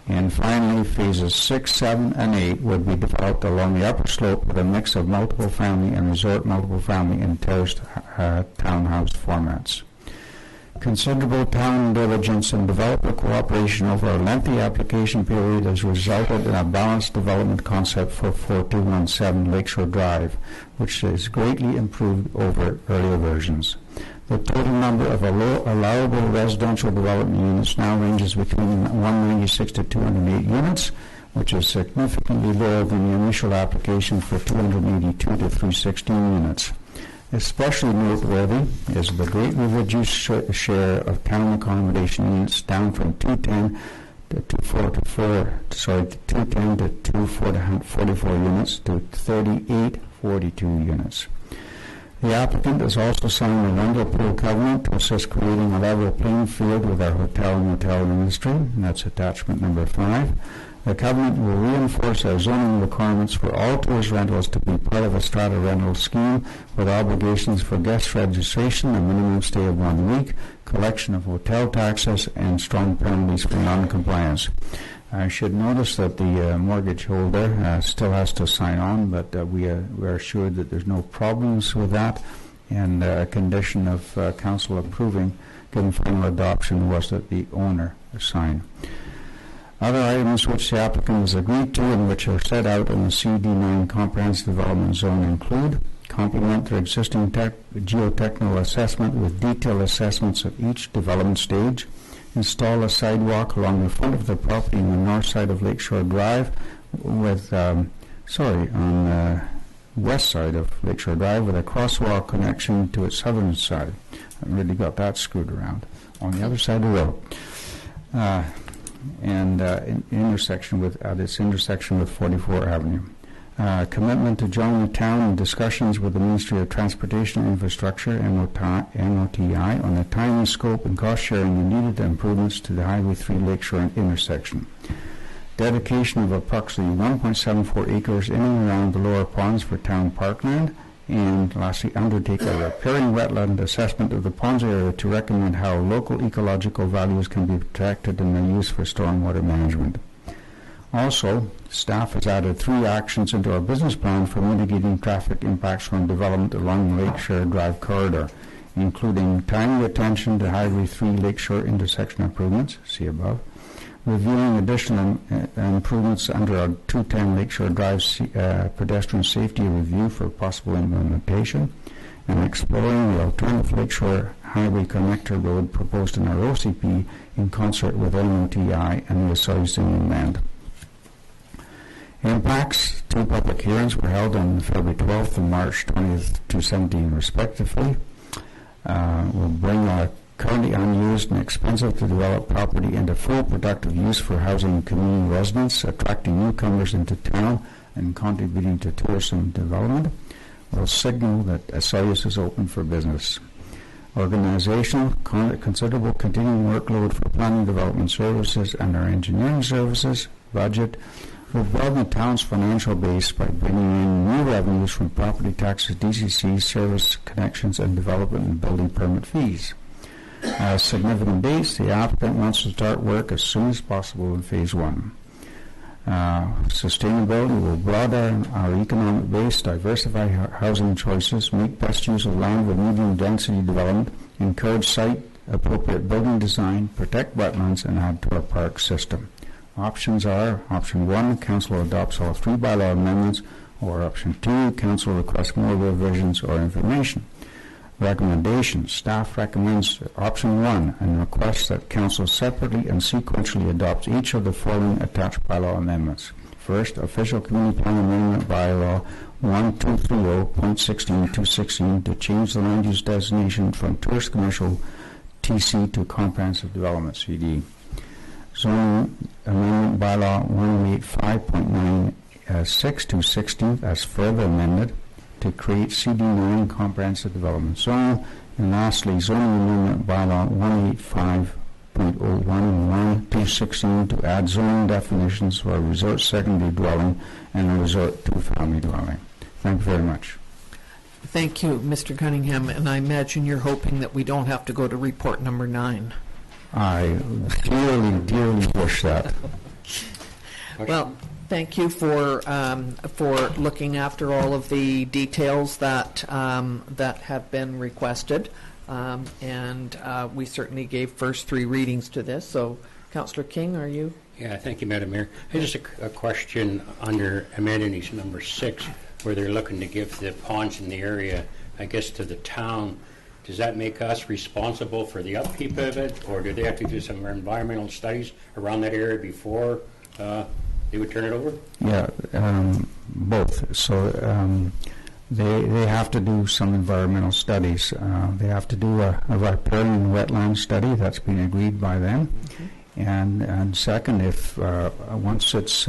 And finally, phases 6, 7, and 8 would be developed along the upper slope with a mix of multiple family and resort multiple family and terraced townhouse formats. Considerable town diligence and developer cooperation over a lengthy application period has resulted in a balanced development concept for 4217 Lakeshore Drive, which is greatly improved over earlier versions. The total number of allowable residential development units now ranges between 196 to 208 units, which is significantly lower than the initial application for 282 to 316 units. Especially noteworthy is the greatly reduced share of town accommodation units, down from 210 to 244 units to 3842 units. The applicant has also signed a rental pool covenant to assist creating a level playing field with our hotel and motel industry, and that's attachment number 5. The covenant will reinforce our zoning requirements for all tourist rentals to be part of a strata rental scheme with obligations for guest registration, a minimum stay of 1 week, collection of hotel taxes, and strong penalties for non-compliance. I should notice that the mortgage holder still has to sign on, but we are assured that there's no problems with that, and a condition of council approving, given final adoption, was that the owner sign. Other items which the applicant has agreed to and which are set out in the CD9 Comprehensive Development Zone include complement their existing geotechnical assessment with detailed assessments of each development stage, install a sidewalk along the front of the property on the north side of Lakeshore Drive with, on the west side of Lakeshore Drive with a crosswalk connection to its southern side. I really got that screwed around. On the other side of the road. Intersection with its intersection with 44 Avenue. Commitment to join the town in discussions with the Ministry of Transportation and Infrastructure, MOTI, on the timing, scope, and cost sharing the needed improvements to the Highway 3 Lakeshore intersection. Dedication of approximately 1.74 acres in and around the lower ponds for town parkland. And lastly, undertake a riparian wetland assessment of the ponds area to recommend how local ecological values can be protected and their use for stormwater management. Also, staff has added 3 actions into our business plan for mitigating traffic impacts from development along the Lakeshore Drive corridor, including timely attention to Highway 3 Lakeshore intersection improvements, see above, reviewing additional improvements under our 210 Lakeshore Drive pedestrian safety review for possible implementation, and exploring the alternative Lakeshore Highway Connector Road proposed in our OCP in concert with MOTI and the associated land. Impacts Two public hearings were held on February 12th and March 20th, 2017, respectively. Will bring our currently unused and expensive to develop property into full productive use for housing community residents, attracting newcomers into town and contributing to tourism development. Will signal that Osoyoos is open for business. Organizational, considerable continuing workload for planning development services and our engineering services budget will broaden the town's financial base by bringing in new revenues from property taxes, DCC, service connections, and development and building permit fees. Significant dates, the applicant wants to start work as soon as possible in Phase 1. Sustainability will broaden our economic base, diversify housing choices, make best use of land with medium density development, encourage site-appropriate building design, protect wetlands, and add to our park system. Options are: Option 1, Council adopts all 3 bylaw amendments, or Option 2, Council requests more revisions or information. Recommendations. Staff recommends Option 1 and requests that Council separately and sequentially adopts each of the following attached bylaw amendments. First, Official Community Plan Amendment Bylaw 1230.16.216 to change the land use designation from Tourist Commercial TC to Comprehensive Development CD. Zoning Amendment Bylaw 185.96.216 as further amended to create CD9 Comprehensive Development Zone. And lastly, Zoning Amendment Bylaw 185.01.216 to add zoning definitions for a resort secondary dwelling and a resort two-family dwelling. Thank you very much. Thank you, Mr. Cunningham, and I imagine you're hoping that we don't have to go to report number 9. I dearly, dearly wish that. Well, thank you for looking after all of the details that that have been requested, and we certainly gave first 3 readings to this. So, Councillor King, are you? Yeah, thank you, Madam Mayor. Just a question under amenities number 6, where they're looking to give the ponds in the area, I guess, to the town. Does that make us responsible for the upkeep of it, or do they have to do some environmental studies around that area before they would turn it over? Yeah, both. So they have to do some environmental studies. They have to do a riparian wetland study that's been agreed by them. Mm-hmm. And second, if once it's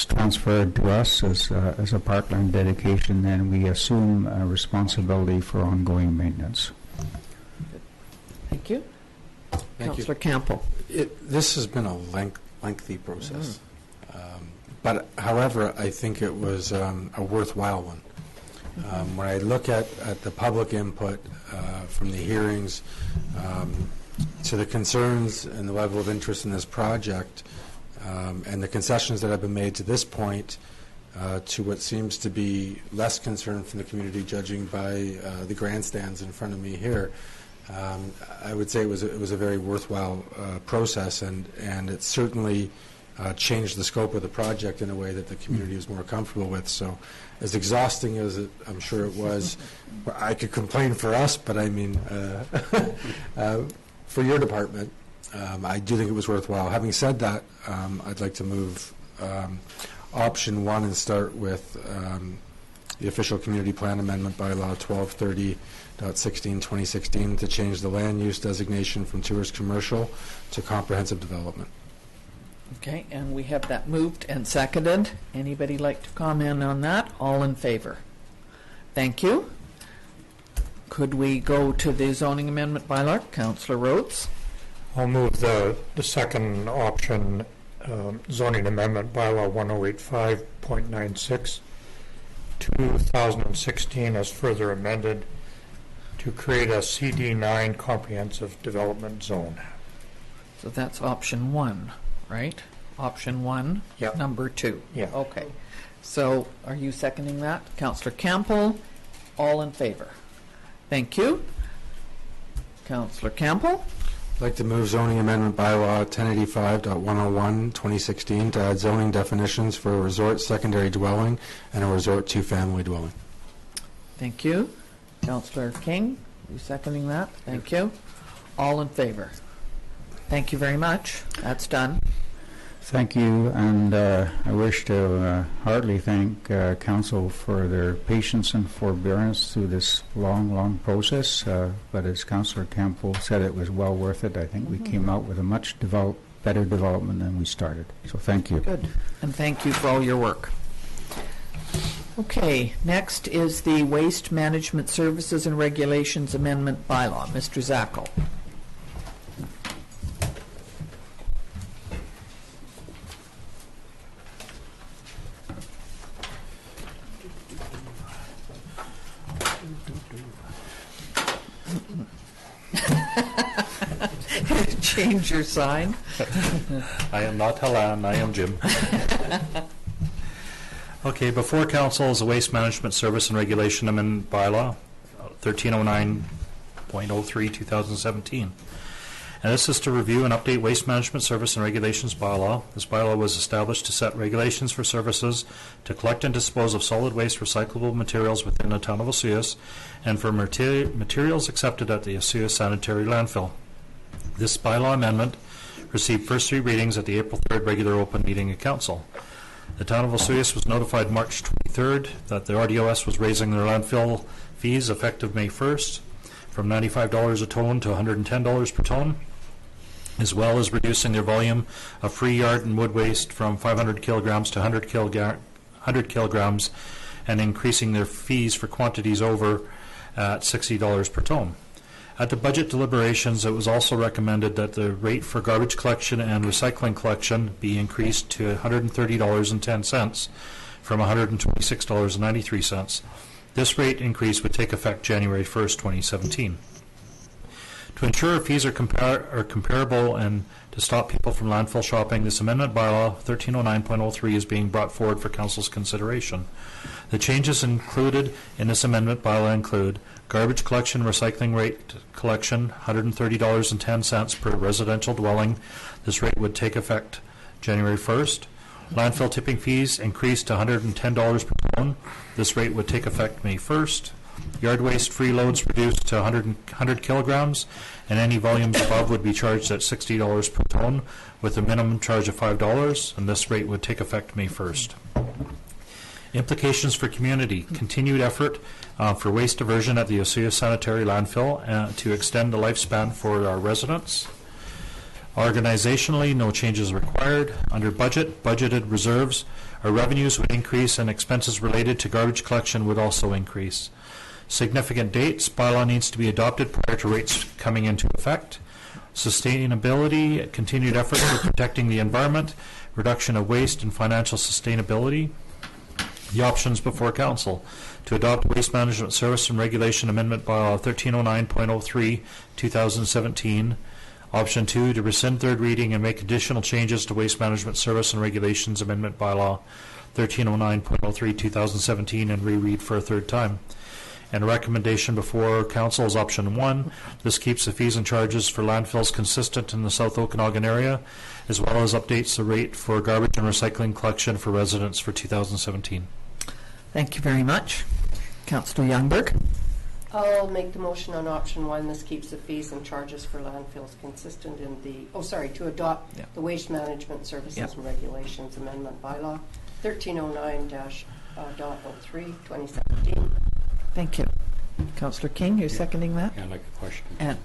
transferred to us as a parkland dedication, then we assume responsibility for ongoing maintenance. Thank you. Councillor you. Campbell. This has been a lengthy process. But however, I think it was a worthwhile one. When I look at the public input from the hearings to the concerns and the level of interest in this project and the concessions that have been made to this point to what seems to be less concern from the community, judging by the grandstands in front of me here, I would say it was a very worthwhile process, and it certainly changed the scope of the project in a way that the community is more comfortable with. So as exhausting as I'm sure it was, I could complain for us, but I mean for your department, I do think it was worthwhile. Having said that, I'd like to move option 1 and start with the Official Community Plan Amendment Bylaw 1230.16.2016 to change the land use designation from tourist commercial to comprehensive development. Okay, and we have that moved and seconded. Anybody like to comment on that? All in favor? Thank you. Could we go to the zoning amendment bylaw? Councillor Rhodes. I'll move the second option, zoning amendment bylaw 1085.96, 2016 as further amended to create a CD9 comprehensive development zone. So that's option 1, right? Option 1, Yep. number 2. Yeah. Okay. So are you seconding that? Councillor Campbell, all in favor? Thank you. Councillor Campbell. I'd like to move zoning amendment bylaw 1085.101/2016 to add zoning definitions for a resort secondary dwelling and a resort two-family dwelling. Thank you. Councillor King, you seconding that? Thank you. All in favor? Thank you very much. That's done. Thank you, and I wish to heartily thank Council for their patience and forbearance through this long process. But as Councillor Campbell said, it was well worth it. I think we came out with a much better development than we started. So thank you. Good, and thank you for all your work. Okay, next is the Waste Management Services and Regulations Amendment Bylaw. Mr. Zackel. Change your sign. I am not Helen, I am Jim. Okay, before council is the Waste Management Service and Regulation Amendment Bylaw, 1309.03, 2017. And this is to review and update Waste Management Service and Regulations Bylaw. This bylaw was established to set regulations for services to collect and dispose of solid waste recyclable materials within the town of Osceola and for materials accepted at the Osceola Sanitary Landfill. This bylaw amendment received first 3 readings at the April 3rd regular open meeting of council. The town of Osceola was notified March 23rd that the RDOS was raising their landfill fees effective May 1st from $95 a ton to $110 per ton, as well as reducing their volume of free yard and wood waste from 500 kilograms to 100 kilograms and increasing their fees for quantities over at $60 per ton. At the budget deliberations, it was also recommended that the rate for garbage collection and recycling collection be increased to $130.10 from $126.93. This rate increase would take effect January 1st, 2017. To ensure fees are comparable and to stop people from landfill shopping, this amendment bylaw 1309.03 is being brought forward for council's consideration. The changes included in this amendment bylaw include garbage collection recycling rate collection $130.10 per residential dwelling. This rate would take effect January 1st. Landfill tipping fees increased to $110 per ton. This rate would take effect May 1st. Yard waste free loads reduced to 100 kilograms, and any volumes above would be charged at $60 per ton with a minimum charge of $5, and this rate would take effect May 1st. Implications for community: continued effort for waste diversion at the Osceola Sanitary Landfill to extend the lifespan for our residents. Organizationally, no changes required. Under budgeted reserves, our revenues would increase and expenses related to garbage collection would also increase. Significant dates: bylaw needs to be adopted prior to rates coming into effect. Sustainability: continued effort for protecting the environment, reduction of waste, and financial sustainability. The options before council: to adopt Waste Management Service and Regulation Amendment Bylaw 1309.03, 2017. Option 2, to rescind third reading and make additional changes to Waste Management Service and Regulations Amendment Bylaw 1309.03, 2017 and reread for a third time. And a recommendation before council is option 1. This keeps the fees and charges for landfills consistent in the South Okanagan area, as well as updates the rate for garbage and recycling collection for residents for 2017. Thank you very much. Councillor Youngberg. I'll make the motion on option 1. This keeps the fees and charges for landfills consistent in the, to adopt the Waste Management Services and Regulations Amendment Bylaw 1309-03, 2017. Thank you. Councillor King, you're seconding that? Yeah, I'd like a question. And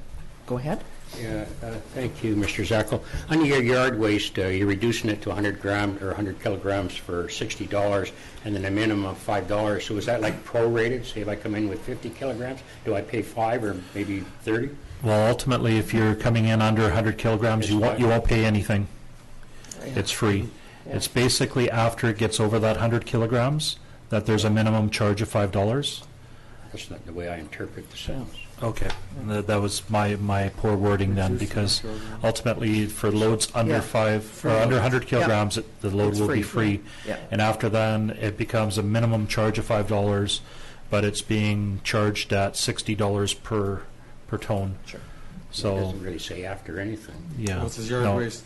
go ahead. Yeah, thank you, Mr. Zackel. On your yard waste, you're reducing it to 100 grams or 100 kilograms for $60, and then a minimum of $5. So is that like prorated? Say if I come in with 50 kilograms, do I pay 5 or maybe 30? Well, ultimately, if you're coming in under 100 kilograms, you won't pay anything. Yeah. It's free. Yeah. It's basically after it gets over that 100 kilograms that there's a minimum charge of $5. That's not the way I interpret the sentence. Okay, that was my poor wording then, because ultimately for loads under 100 kilograms, the load will be free. Yeah. And after then, it becomes a minimum charge of $5, but it's being charged at $60 per ton. Sure. So it doesn't really say after anything. Yeah. What's the yard waste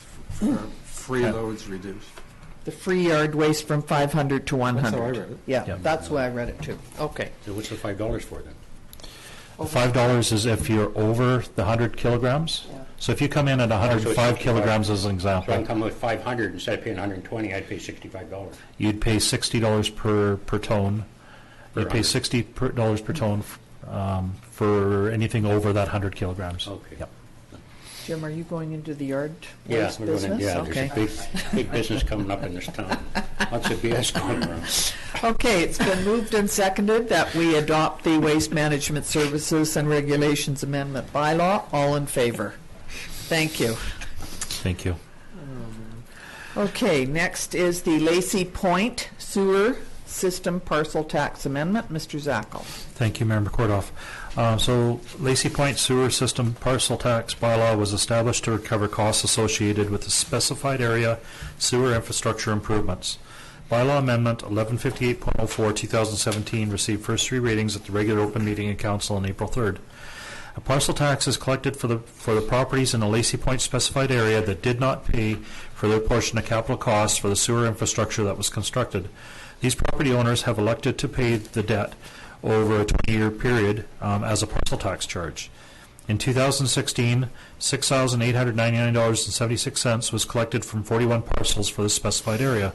free loads reduced? The free yard waste from 500 to 100. That's how I read it. Yeah, that's why I read it too. Okay. So what's the $5 for then? $5 is if you're over the 100 kilograms, So if you come in at 105 kilograms as an So I'm example, coming with 500, instead of paying 120, I'd pay $65. you'd pay $60 per ton. You'd pay $60 per ton for anything over that 100 kilograms. Okay. Yep. Jim, are you going into the yard Yeah, waste we're going business? to, yeah, Okay. there's a big business coming up in this town. Lots of BS going around. Okay, it's been moved and seconded that we adopt the Waste Management Services and Regulations Amendment bylaw. All in favor? Thank you. Thank you. Okay, next is the Lacey Point Sewer System Parcel Tax Amendment. Mr. Zackel. Thank you, Mayor McCordoff. So Lacey Point Sewer System Parcel Tax Bylaw was established to recover costs associated with the specified area sewer infrastructure improvements. Bylaw Amendment 1158.04 2017 received first three readings at the regular open meeting in Council on April 3rd. A parcel tax is collected for the properties in the Lacey Point specified area that did not pay for their portion of capital costs for the sewer infrastructure that was constructed. These property owners have elected to pay the debt over a 20-year period as a parcel tax charge. In 2016, $6,899.76 was collected from 41 parcels for the specified area.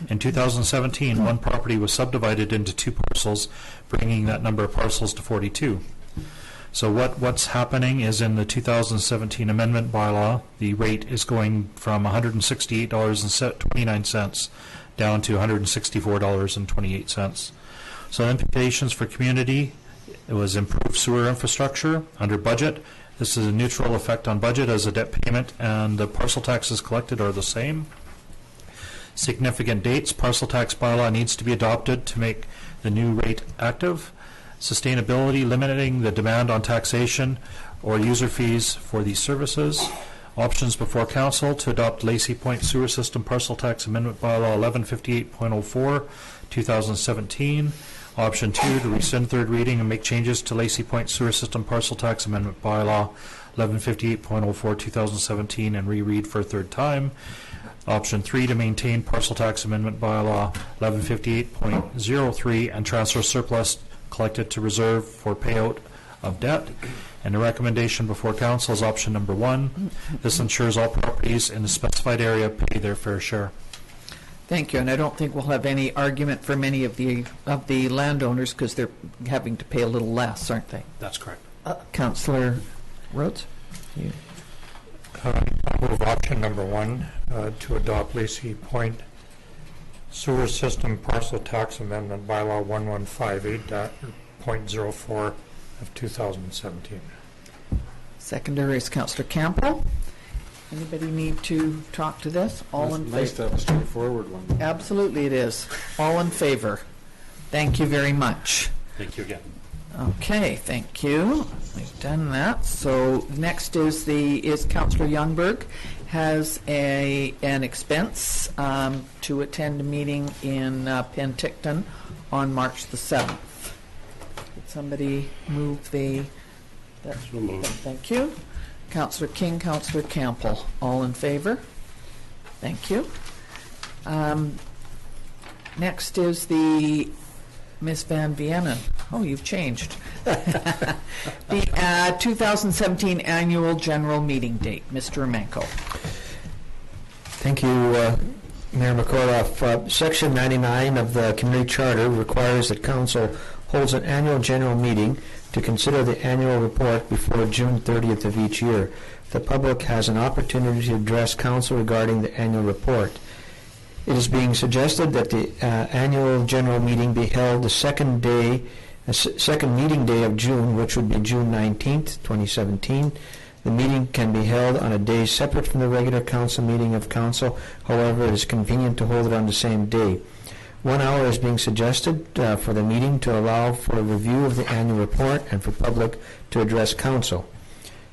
In 2017, one property was subdivided into two parcels, bringing that number of parcels to 42. So what's happening is in the 2017 amendment bylaw, the rate is going from $168.29 down to $164.28. So implications for community, it was improved sewer infrastructure under budget. This is a neutral effect on budget as a debt payment and the parcel taxes collected are the same. Significant dates, parcel tax bylaw needs to be adopted to make the new rate active. Sustainability, limiting the demand on taxation or user fees for these services. Options before council to adopt Lacey Point Sewer System Parcel Tax Amendment Bylaw 1158.04 2017. Option 2 to rescind third reading and make changes to Lacey Point Sewer System Parcel Tax Amendment Bylaw 1158.04 2017 and reread for a third time. Option 3 to maintain Parcel Tax Amendment Bylaw 1158.03 and transfer surplus collected to reserve for payout of debt. And the recommendation before council is option number 1. This ensures all properties in the specified area pay their fair share. Thank you, and I don't think we'll have any argument from any of the landowners because they're having to pay a little less, aren't they? That's correct. Councillor Rhodes? You. I'll move option number 1 to adopt Lacey Point Sewer System Parcel Tax Amendment Bylaw 1158.04 of 2017. Secondary is Councillor Campbell. Anybody need to talk to this? All in favor? Nice to have a straightforward one. Absolutely it is. All in favor? Thank you very much. Thank you again. Okay, thank you. We've done that. So next is Councillor Youngberg has an expense to attend a meeting in Penticton on March the 7th. Did somebody move the? So moved. Thank you. Councillor King, Councillor Campbell, all in favor? Thank you. Next is the Miss Van Vienen. Oh, you've changed. The 2017 annual general meeting date. Mr. Emenko. Thank you, Mayor McCordoff. Section 99 of the Community Charter requires that Council holds an annual general meeting to consider the annual report before June 30th of each year. The public has an opportunity to address Council regarding the annual report. It is being suggested that the annual general meeting be held the second meeting day of June, which would be June 19th, 2017. The meeting can be held on a day separate from the regular Council meeting of Council. However, it is convenient to hold it on the same day. 1 hour is being suggested for the meeting to allow for a review of the annual report and for public to address Council.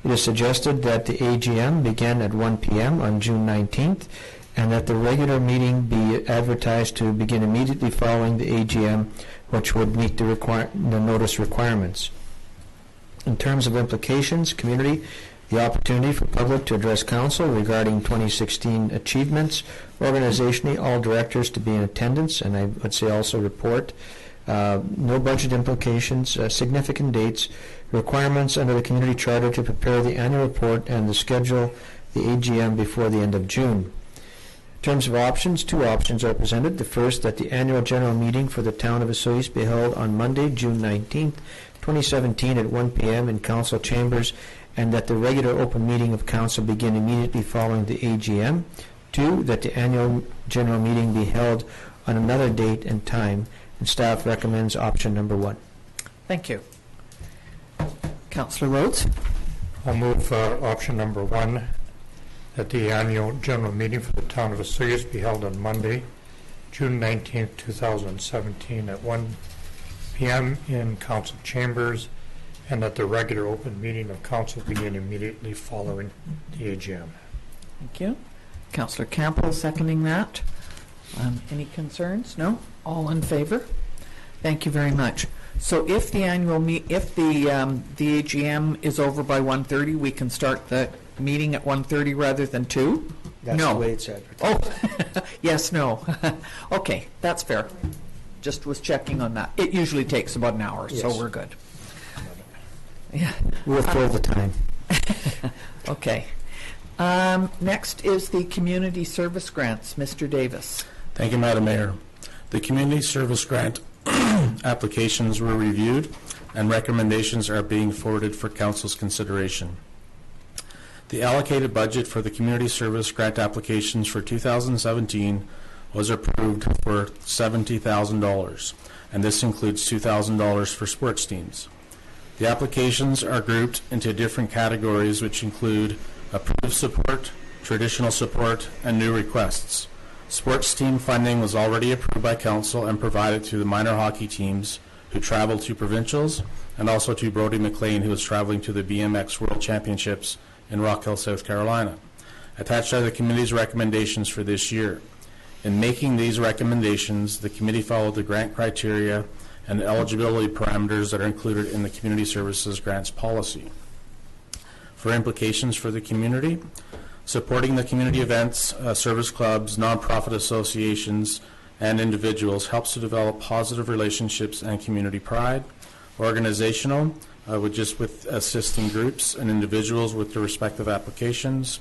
It is suggested that the AGM begin at 1 p.m. on June 19th and that the regular meeting be advertised to begin immediately following the AGM, which would meet the notice requirements. In terms of implications, community, the opportunity for public to address Council regarding 2016 achievements, organizationally, all directors to be in attendance, and I would say also report no budget implications, significant dates, requirements under the community charter to prepare the annual report, and to schedule the AGM before the end of June. In terms of options, 2 options are presented. The first, that the annual general meeting for the town of Osoyoos be held on Monday, June 19th, 2017 at 1 p.m. in council chambers, and that the regular open meeting of council begin immediately following the AGM. 2, that the annual general meeting be held on another date and time, and staff recommends option number 1. Thank you. Councillor Rhodes? I'll move option number 1, that the annual general meeting for the town of Osoyoos be held on Monday, June 19th, 2017 at 1 p.m. in council chambers, and that the regular open meeting of council begin immediately following the AGM. Thank you. Councillor Campbell seconding that. Any concerns? No? All in favor? Thank you very much. So if the the AGM is over by 1:30, we can start the meeting at 1:30 rather than 2? That's no. the way it's advertised. Oh, yes, no. Okay, that's fair. Just was checking on that. It usually takes about an hour, so Yes. we're good. Yeah. We'll fill the time. Okay. Next is the community service grants. Mr. Davis. Thank you, Madam Mayor. The community service grant applications were reviewed and recommendations are being forwarded for council's consideration. The allocated budget for the community service grant applications for 2017 was approved for $70,000, and this includes $2,000 for sports teams. The applications are grouped into different categories, which include approved support, traditional support, and new requests. Sports team funding was already approved by council and provided to the minor hockey teams who traveled to provincials, and also to Brody McLean, who is traveling to the BMX World Championships in Rock Hill, South Carolina. Attached are the committee's recommendations for this year. In making these recommendations, the committee followed the grant criteria and eligibility parameters that are included in the Community Services Grants Policy. For implications for the community, supporting the community events, service clubs, nonprofit associations, and individuals helps to develop positive relationships and community pride. Organizational, with assisting groups and individuals with their respective applications.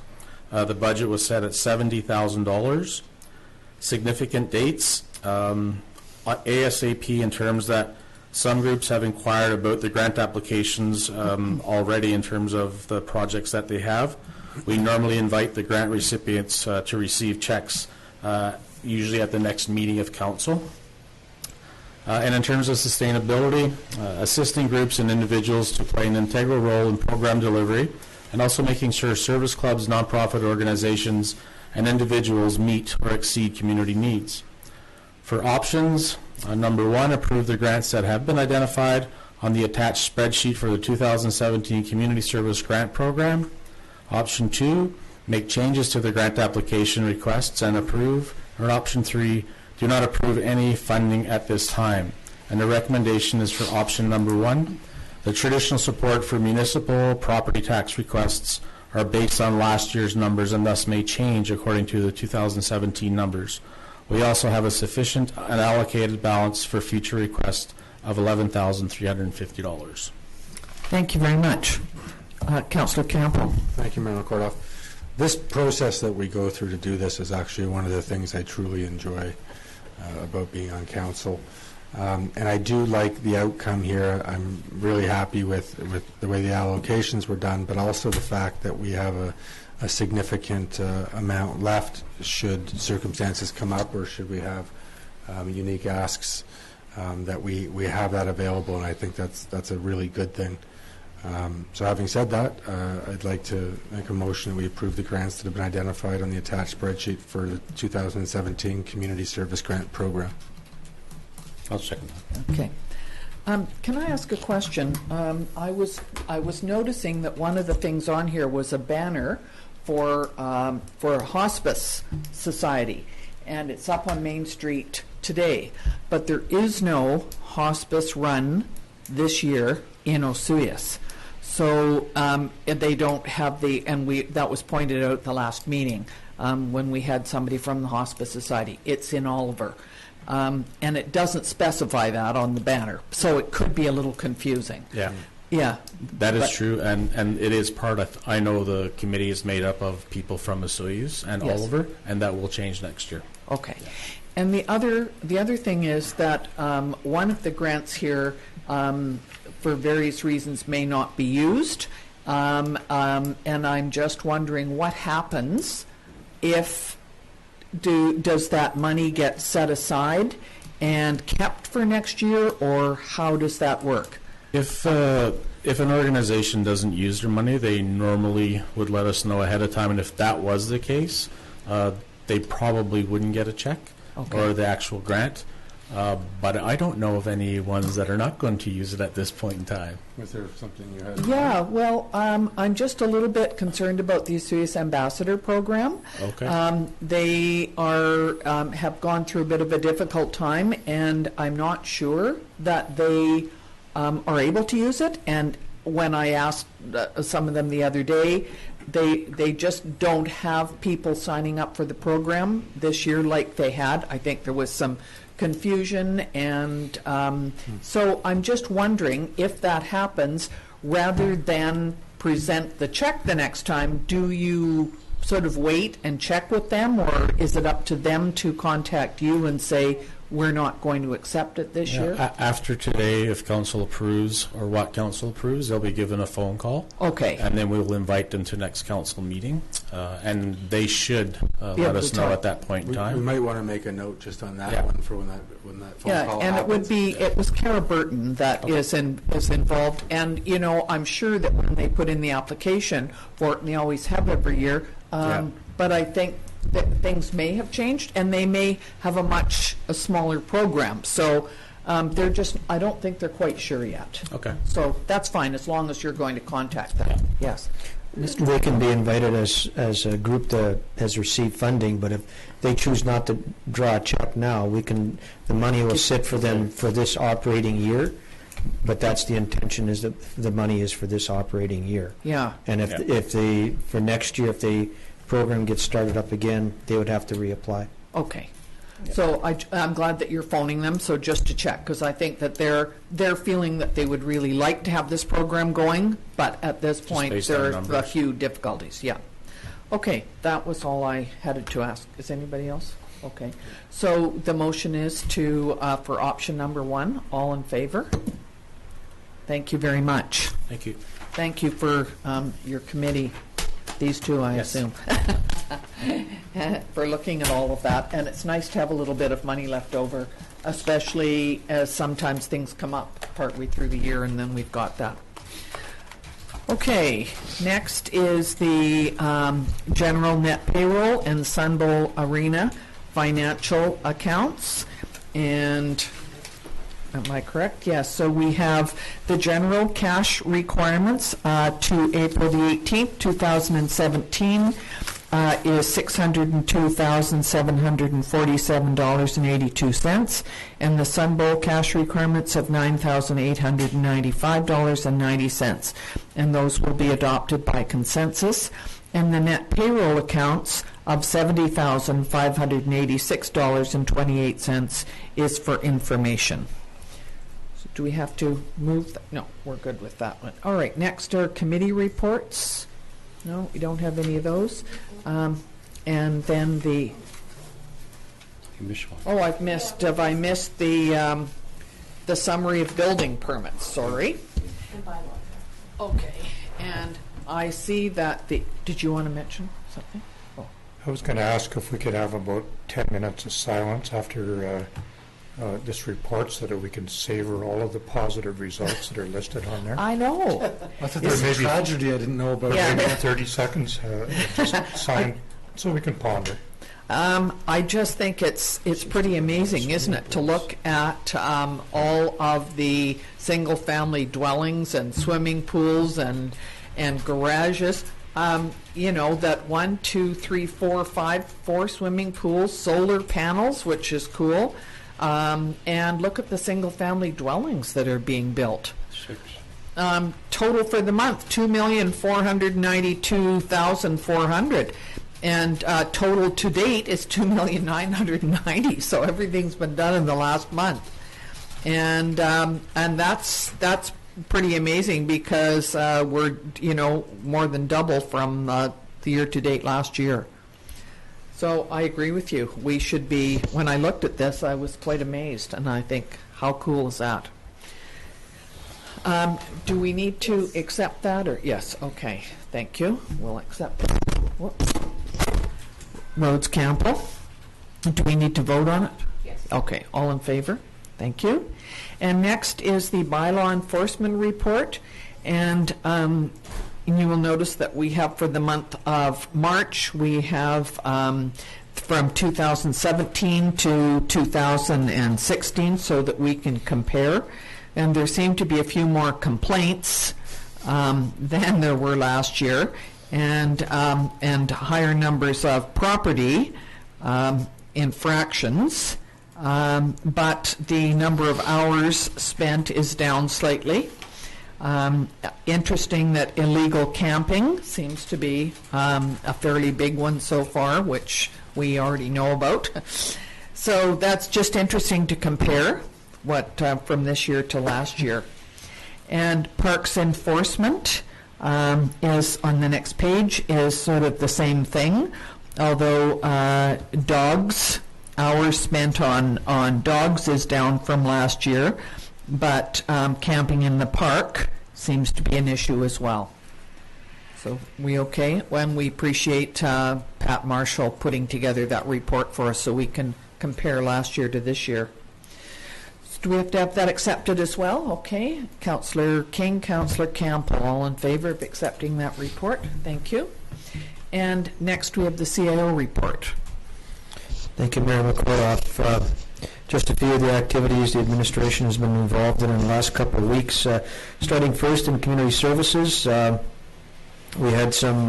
The budget was set at $70,000. Significant dates, ASAP, in terms that some groups have inquired about the grant applications already in terms of the projects that they have. We normally invite the grant recipients to receive checks, usually at the next meeting of council. And in terms of sustainability, assisting groups and individuals to play an integral role in program delivery, and also making sure service clubs, nonprofit organizations, and individuals meet or exceed community needs. For options, number 1, approve the grants that have been identified on the attached spreadsheet for the 2017 Community Service Grant Program. Option 2, make changes to the grant application requests and approve. Or option 3, do not approve any funding at this time. And the recommendation is for option number 1. The traditional support for municipal property tax requests are based on last year's numbers and thus may change according to the 2017 numbers. We also have a sufficient and allocated balance for future requests of $11,350. Thank you very much. Councillor Campbell. Thank you, Mayor Kordoff. This process that we go through to do this is actually one of the things I truly enjoy about being on council. And I do like the outcome here. I'm really happy with the way the allocations were done, but also the fact that we have a significant amount left should circumstances come up, or should we have unique asks, that we have that available, and I think that's a really good thing. So having said that, I'd like to make a motion that we approve the grants that have been identified on the attached spreadsheet for the 2017 Community Service Grant Program. I'll second that. Okay. Can I ask a question? I was noticing that one of the things on here was a banner for Hospice Society, and it's up on Main Street today. But there is no hospice run this year in Osoyoos. So they don't have that was pointed out at the last meeting when we had somebody from the Hospice Society. It's in Oliver. And it doesn't specify that on the banner, so it could be a little confusing. Yeah. Yeah. That is But- true, and it is part of, I know the committee is made up of people from Osoyoos and Yes. Oliver, and that will change next year. Okay. And the other thing is that one of the grants here, for various reasons, may not be used. And I'm just wondering what happens if does that money get set aside and kept for next year, or how does that work? If an organization doesn't use their money, they normally would let us know ahead of time, and if that was the case, they probably wouldn't get a check or the actual grant. But I don't know of any ones that are not going to use it at this point in time. Was there something you had? Yeah, well, I'm just a little bit concerned about the Osoyoos Ambassador Program. Okay. They are have gone through a bit of a difficult time, and I'm not sure that they are able to use it. And when I asked some of them the other day, they just don't have people signing up for the program this year like they had. I think there was some confusion, and so I'm just wondering if that happens, rather than present the check the next time, do you sort of wait and check with them, or is it up to them to contact you and say, we're not going to accept it this year? After today, if council approves, or what council approves, they'll be given a phone call. Okay. And then we will invite them to next council meeting, and they should let us know at that point in We time. might want to make a note just on that Yeah. one for when that phone Yeah, call and it would happens. be, it was Cara Burton that is involved, and, you know, I'm sure that when they put in the application for it, and they always have every year, but I think that things may have changed, and they may have a smaller program, so they're just, I don't think they're quite sure yet. Okay. So that's fine, as long as you're going to contact them, yes. They can be invited as a group that has received funding, but if they choose not to draw a check now, the money will sit for them for this operating year, but that's the intention, is that the money is for this operating year. Yeah. And if they, for next year, if the program gets started up again, they would have to reapply. Okay. So I'm glad that you're phoning them, so just to check, because I think that they're feeling that they would really like to have this program going, but at this point, based on there are a numbers. few difficulties, yeah. Okay, that was all I had to ask. Is anybody else? Okay. So the motion is for option number 1. All in favor? Thank you very much. Thank you. Thank you for your committee, these two, I Yes. assume, for looking at all of that. And it's nice to have a little bit of money left over, especially as sometimes things come up partway through the year, and then we've got that. Okay, next is the general net payroll and Sun Bowl Arena financial accounts. And am I correct? Yes. So we have the general cash requirements to April the 18th, 2017 is $602,747.82, and the Sun Bowl cash requirements of $9,895.90, and those will be adopted by consensus. And the net payroll accounts of $70,586.28 is for information. So do we have to move? No, we're good with that one. All right, next are committee reports. No, we don't have any of those. And then the, You missed one. oh, have I missed the summary of building permits, sorry. Okay, and I see that did you want to mention something? I was going to ask if we could have about 10 minutes of silence after this report so that we can savor all of the positive results that are listed on there. I know. I thought Or there was a maybe- tragedy I didn't know about. Yeah. Maybe 30 seconds, just sign, so we can ponder. I just think it's pretty amazing, isn't it, to look at all of the single-family dwellings and swimming pools and garages. You know, that 1, 2, 3, 4, 5, 4 swimming pools, solar panels, which is cool. And look at the single-family dwellings that are being built. 6. Total for the month, $2,492,400. total to date is $2,990,000. So everything's been done in the last month, and that's pretty amazing because we're more than double from the year to date last year. So I agree with you. We should be. When I looked at this, I was quite amazed, and I think, how cool is that? Do we need to accept that, or yes? Okay, thank you. We'll accept it. Whoops. Roads Campbell. Do we need to vote on it? Yes. Okay, all in favor? Thank you. And next is the bylaw enforcement report, and you will notice that we have for the month of March, we have from 2017 to 2016 so that we can compare. And there seem to be a few more complaints than there were last year, and higher numbers of property infractions, but the number of hours spent is down slightly. Interesting that illegal camping seems to be a fairly big one so far, which we already know about. So that's just interesting to compare what from this year to last year. And parks enforcement is on the next page, is sort of the same thing, although dogs, hours spent on dogs is down from last year, but camping in the park seems to be an issue as well. So we okay? When we appreciate Pat Marshall putting together that report for us so we can compare last year to this year. So do we have to have that accepted as well? Okay. Councillor King, Councillor Campbell, all in favor of accepting that report? Thank you. And next we have the CIO report. Thank you, Mayor McCullough. Just a few of the activities the administration has been involved in the last couple of weeks. Starting first in community services, we had some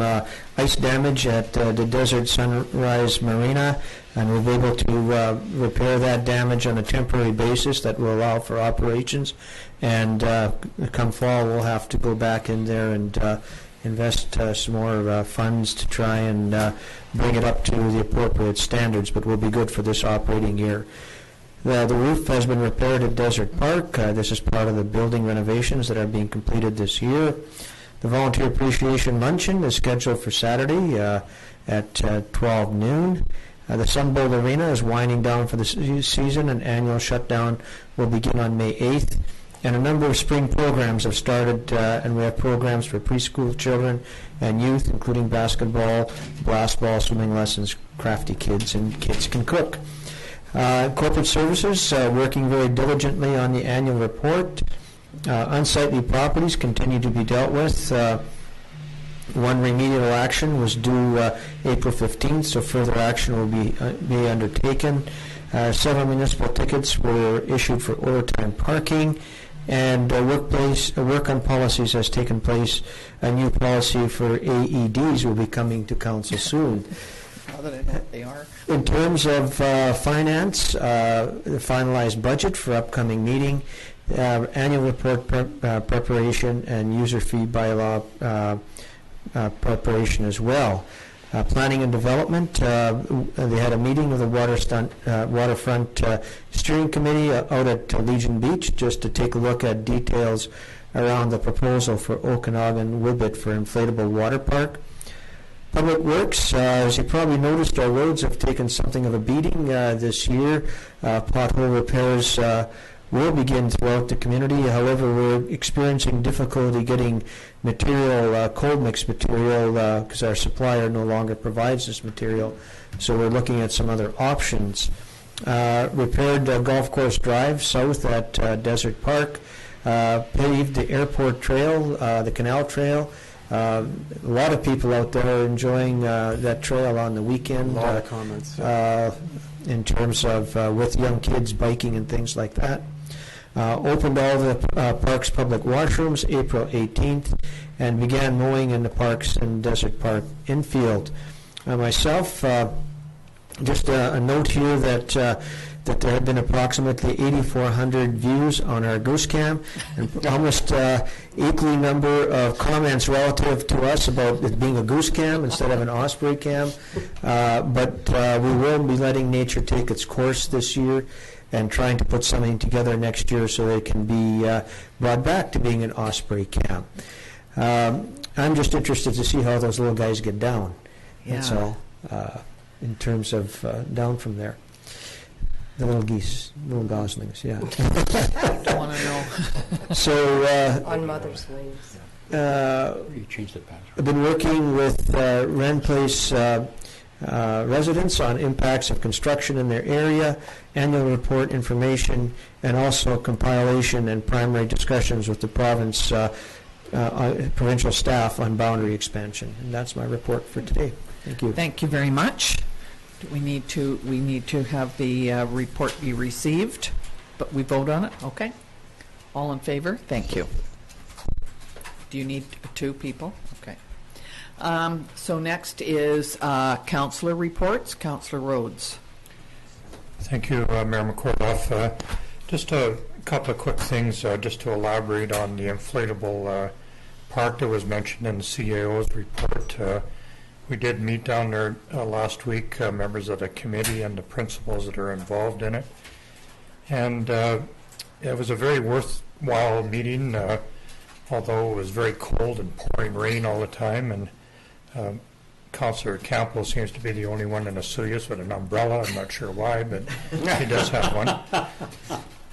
ice damage at the Desert Sunrise Marina, and we've been able to repair that damage on a temporary basis that will allow for operations. And come fall, we'll have to go back in there and invest some more funds to try and bring it up to the appropriate standards, but will be good for this operating year. The roof has been repaired at Desert Park. This is part of the building renovations that are being completed this year. The Volunteer Appreciation Luncheon is scheduled for Saturday at 12 noon. The Sun Bowl Arena is winding down for the season, and annual shutdown will begin on May 8th. And a number of spring programs have started, and we have programs for preschool children and youth, including basketball, blast ball, swimming lessons, crafty kids, and Kids Can Cook. Corporate services, working very diligently on the annual report. Unsightly properties continue to be dealt with. One remedial action was due April 15th, so further action will be undertaken. Several municipal tickets were issued for overtime parking, and work on policies has taken place. A new policy for AEDs will be coming to council soon. Now that I know what they are. In terms of finance, the finalized budget for upcoming meeting, annual report preparation, and user fee bylaw preparation as well. Planning and development, they had a meeting with the waterfront steering committee out at Legion Beach just to take a look at details around the proposal for Okanagan Whibbit for inflatable water park. Public Works, as you probably noticed, our roads have taken something of a beating this year. Pothole repairs will begin throughout the community. However, we're experiencing difficulty getting material, cold mix material, because our supplier no longer provides this material. So we're looking at some other options. Repaired Golf Course Drive south at Desert Park. Paved the airport trail, the canal trail. A lot of people out there are enjoying that trail on the weekend. A lot of comments. In terms of with young kids biking and things like that. Opened all the park's public washrooms April 18th and began mowing in the parks in Desert Park infield. Myself, just a note here that that there have been approximately 8,400 views on our goose cam, and almost equally number of comments relative to us about it being a goose cam instead of an osprey cam. But we will be letting nature take its course this year and trying to put something together next year so they can be brought back to being an osprey cam. I'm just interested to see how those little guys get down. That's all, in terms of down from there. The little geese, little goslings, yeah. Don't want to know. So, on mother's wings. You changed the password. I've been working with Wren Place residents on impacts of construction in their area, annual report information, and also compilation and primary discussions with the province, provincial staff on boundary expansion. And that's my report for today. Thank you. Thank you very much. We need to have the report be received, but we vote on it. Okay. All in favor? Thank you. Do you need 2 people? Okay. So next is councillor reports. Councillor Rhodes. Thank you, Mayor McCorduff. Just a couple of quick things just to elaborate on the inflatable park that was mentioned in the CAO's report. We did meet down there last week, members of the committee and the principals that are involved in it. And it was a very worthwhile meeting, although it was very cold and pouring rain all the time. And Councillor Campbell seems to be the only one in Osoyoos with an umbrella. I'm not sure why, but he does have one.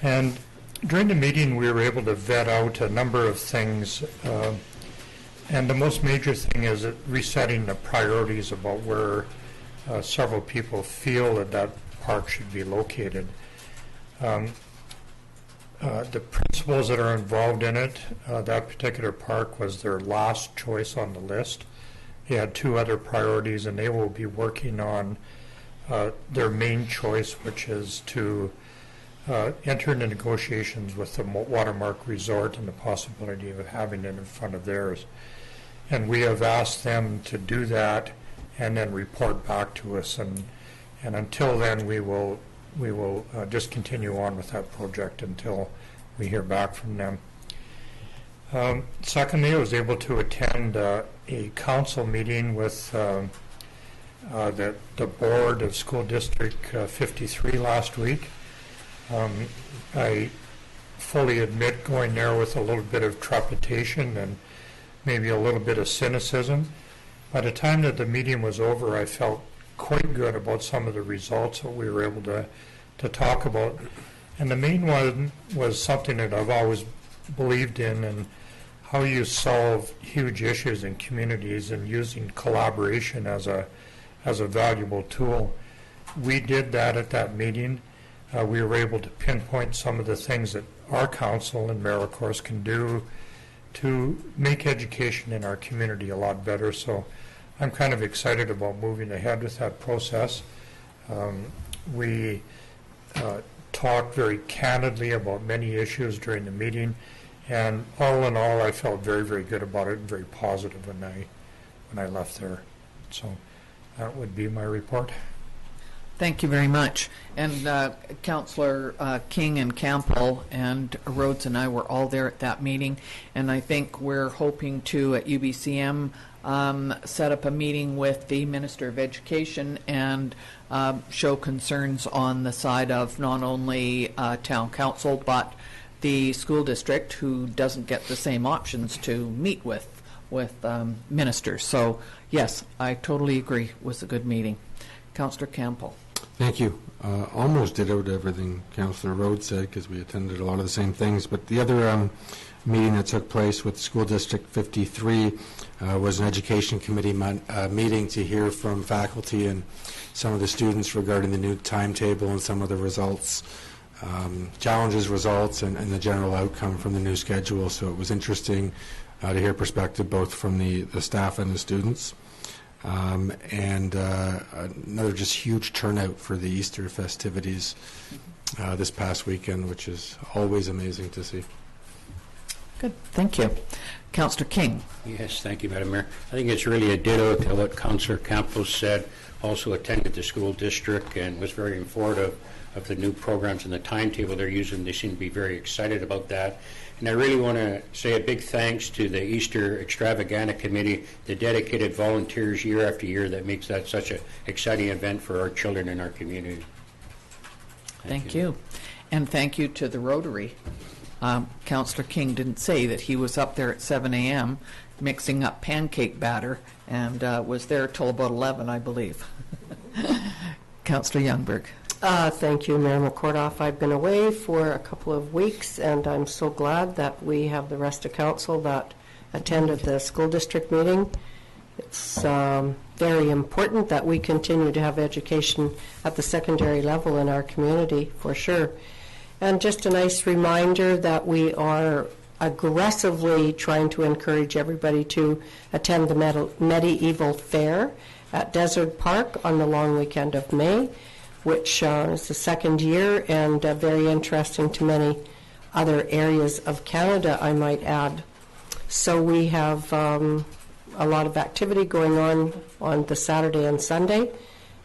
And during the meeting, we were able to vet out a number of things. And the most major thing is resetting the priorities about where several people feel that park should be located. The principals that are involved in it, that particular park was their last choice on the list. They had 2 other priorities, and they will be working on their main choice, which is to enter into negotiations with the Watermark Resort and the possibility of having it in front of theirs. And we have asked them to do that and then report back to us. And until then, we will just continue on with that project until we hear back from them. Secondly, I was able to attend a council meeting with the board of School District 53 last week. I fully admit going there with a little bit of trepidation and maybe a little bit of cynicism. By the time that the meeting was over, I felt quite good about some of the results that we were able to talk about. And the main one was something that I've always believed in, and how you solve huge issues in communities and using collaboration as a valuable tool. We did that at that meeting. We were able to pinpoint some of the things that our council and mayor, of course, can do to make education in our community a lot better. So I'm kind of excited about moving ahead with that process. We talked very candidly about many issues during the meeting, and all in all, I felt very, very good about it and very positive when I left there. So that would be my report. Thank you very much. And Councillor King and Campbell and Rhodes and I were all there at that meeting, and I think we're hoping to, at UBCM, set up a meeting with the Minister of Education and show concerns on the side of not only Town Council but the school district, who doesn't get the same options to meet with ministers. So yes, I totally agree. It was a good meeting. Councillor Campbell. Thank you. Almost dittoed everything Councillor Rhodes said, because we attended a lot of the same things. But the other meeting that took place with School District 53 was an Education Committee meeting to hear from faculty and some of the students regarding the new timetable and some of the results, challenges, results, and the general outcome from the new schedule. So it was interesting to hear perspective both from the staff and the students. And another just huge turnout for the Easter festivities this past weekend, which is always amazing to see. Good, thank you. Councillor King. Yes, thank you, Madam Mayor. I think it's really a ditto to what Councillor Campos said. Also attended the school district and was very informative of the new programs and the timetable they're using. They seem to be very excited about that. And I really want to say a big thanks to the Easter Extravaganza Committee, the dedicated volunteers year after year that makes that such an exciting event for our children in our community. Thank you. And thank you to the Rotary. Councillor King didn't say that he was up there at 7 a.m. mixing up pancake batter and was there till about 11, I believe. Councillor Youngberg. Thank you, Mayor McCordoff. I've been away for a couple of weeks, and I'm so glad that we have the rest of council that attended the school district meeting. It's very important that we continue to have education at the secondary level in our community, for sure. And just a nice reminder that we are aggressively trying to encourage everybody to attend the medieval fair at Desert Park on the long weekend of May, which is the second year and very interesting to many other areas of Canada, I might add. So we have a lot of activity going on the Saturday and Sunday,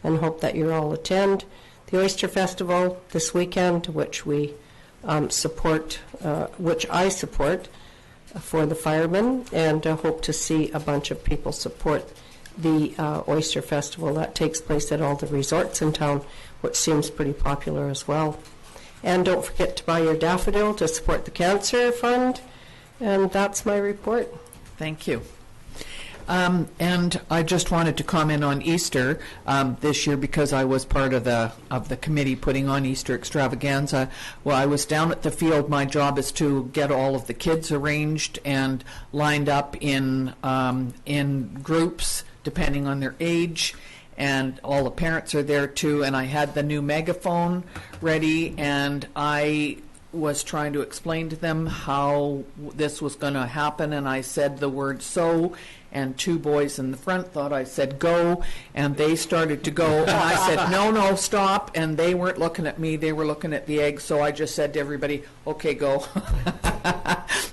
and hope that you all attend. The Oyster Festival this weekend, which we support, which I support for the firemen, and hope to see a bunch of people support the Oyster Festival that takes place at all the resorts in town, which seems pretty popular as well. And don't forget to buy your daffodil to support the Cancer Fund. And that's my report. Thank you. And I just wanted to comment on Easter this year because I was part of the committee putting on Easter Extravaganza. Well, I was down at the field. My job is to get all of the kids arranged and lined up in groups depending on their age, and all the parents are there too. And I had the new megaphone ready, and I was trying to explain to them how this was going to happen, and I said the word "so," and two boys in the front thought I said "go," and they started to go, and I said no, stop, and they weren't looking at me, they were looking at the eggs, so I just said to everybody, okay, go.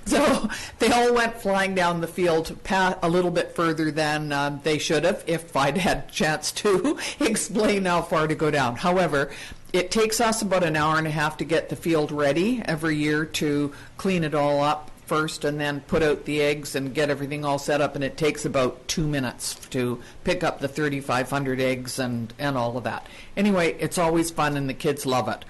So they all went flying down the field a little bit further than they should have if I'd had a chance to explain how far to go down. However, it takes us about an hour and a half to get the field ready every year to clean it all up first and then put out the eggs and get everything all set up, and it takes about 2 minutes to pick up the 3,500 eggs and all of that. Anyway, it's always fun and the kids love it.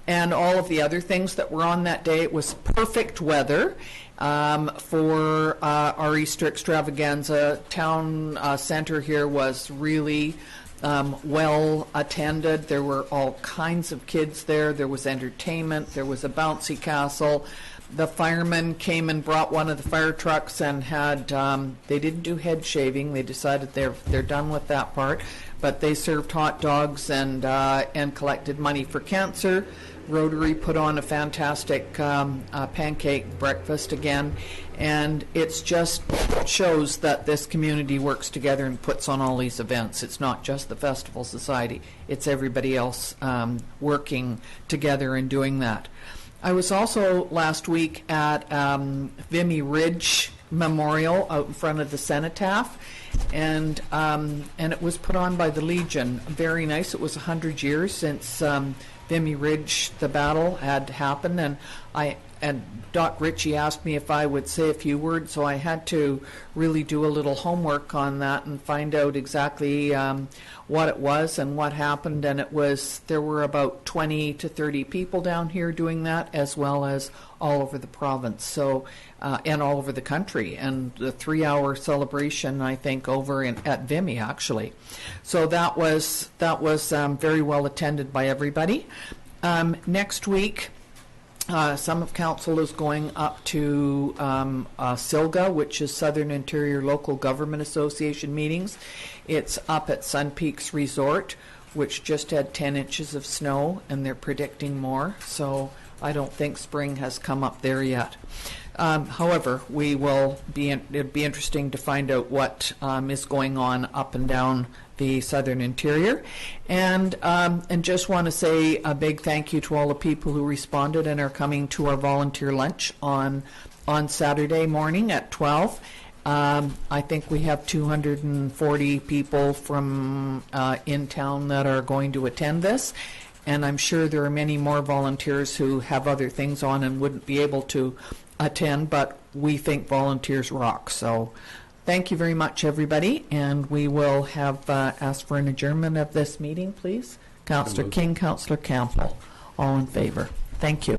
And all of the other things that were on that day, it was perfect weather for our Easter Extravaganza. Town center here was really well attended. There were all kinds of kids there. There was entertainment. There was a bouncy castle. The firemen came and brought one of the fire trucks and had, they didn't do head shaving. They decided they're done with that part. But they served hot dogs and collected money for cancer. Rotary put on a fantastic pancake breakfast again. And it's just shows that this community works together and puts on all these events. It's not just the Festival Society. It's everybody else working together and doing that. I was also last week at Vimy Ridge Memorial out in front of the Cenotaph, and it was put on by the Legion. Very nice. It was 100 years since Vimy Ridge, the battle had happened, and Doc Ritchie asked me if I would say a few words, so I had to really do a little homework on that and find out exactly what it was and what happened. And there were about 20 to 30 people down here doing that, as well as all over the province, so and all over the country. And the 3-hour celebration, I think, over at Vimy actually. So that was very well attended by everybody. Next week, some of council is going up to SILGA, which is Southern Interior Local Government Association meetings. It's up at Sun Peaks Resort, which just had 10 inches of snow, and they're predicting more. So I don't think spring has come up there yet. However, it'll be interesting to find out what is going on up and down the Southern Interior, and just want to say a big thank you to all the people who responded and are coming to our volunteer lunch on on Saturday morning at 12. I think we have 240 people from in town that are going to attend this, and I'm sure there are many more volunteers who have other things on and wouldn't be able to attend, but we think volunteers rock. So thank you very much, everybody, and we will have ask for an adjournment of this meeting, please. Councillor King, Councillor Campbell, all in favor. Thank you.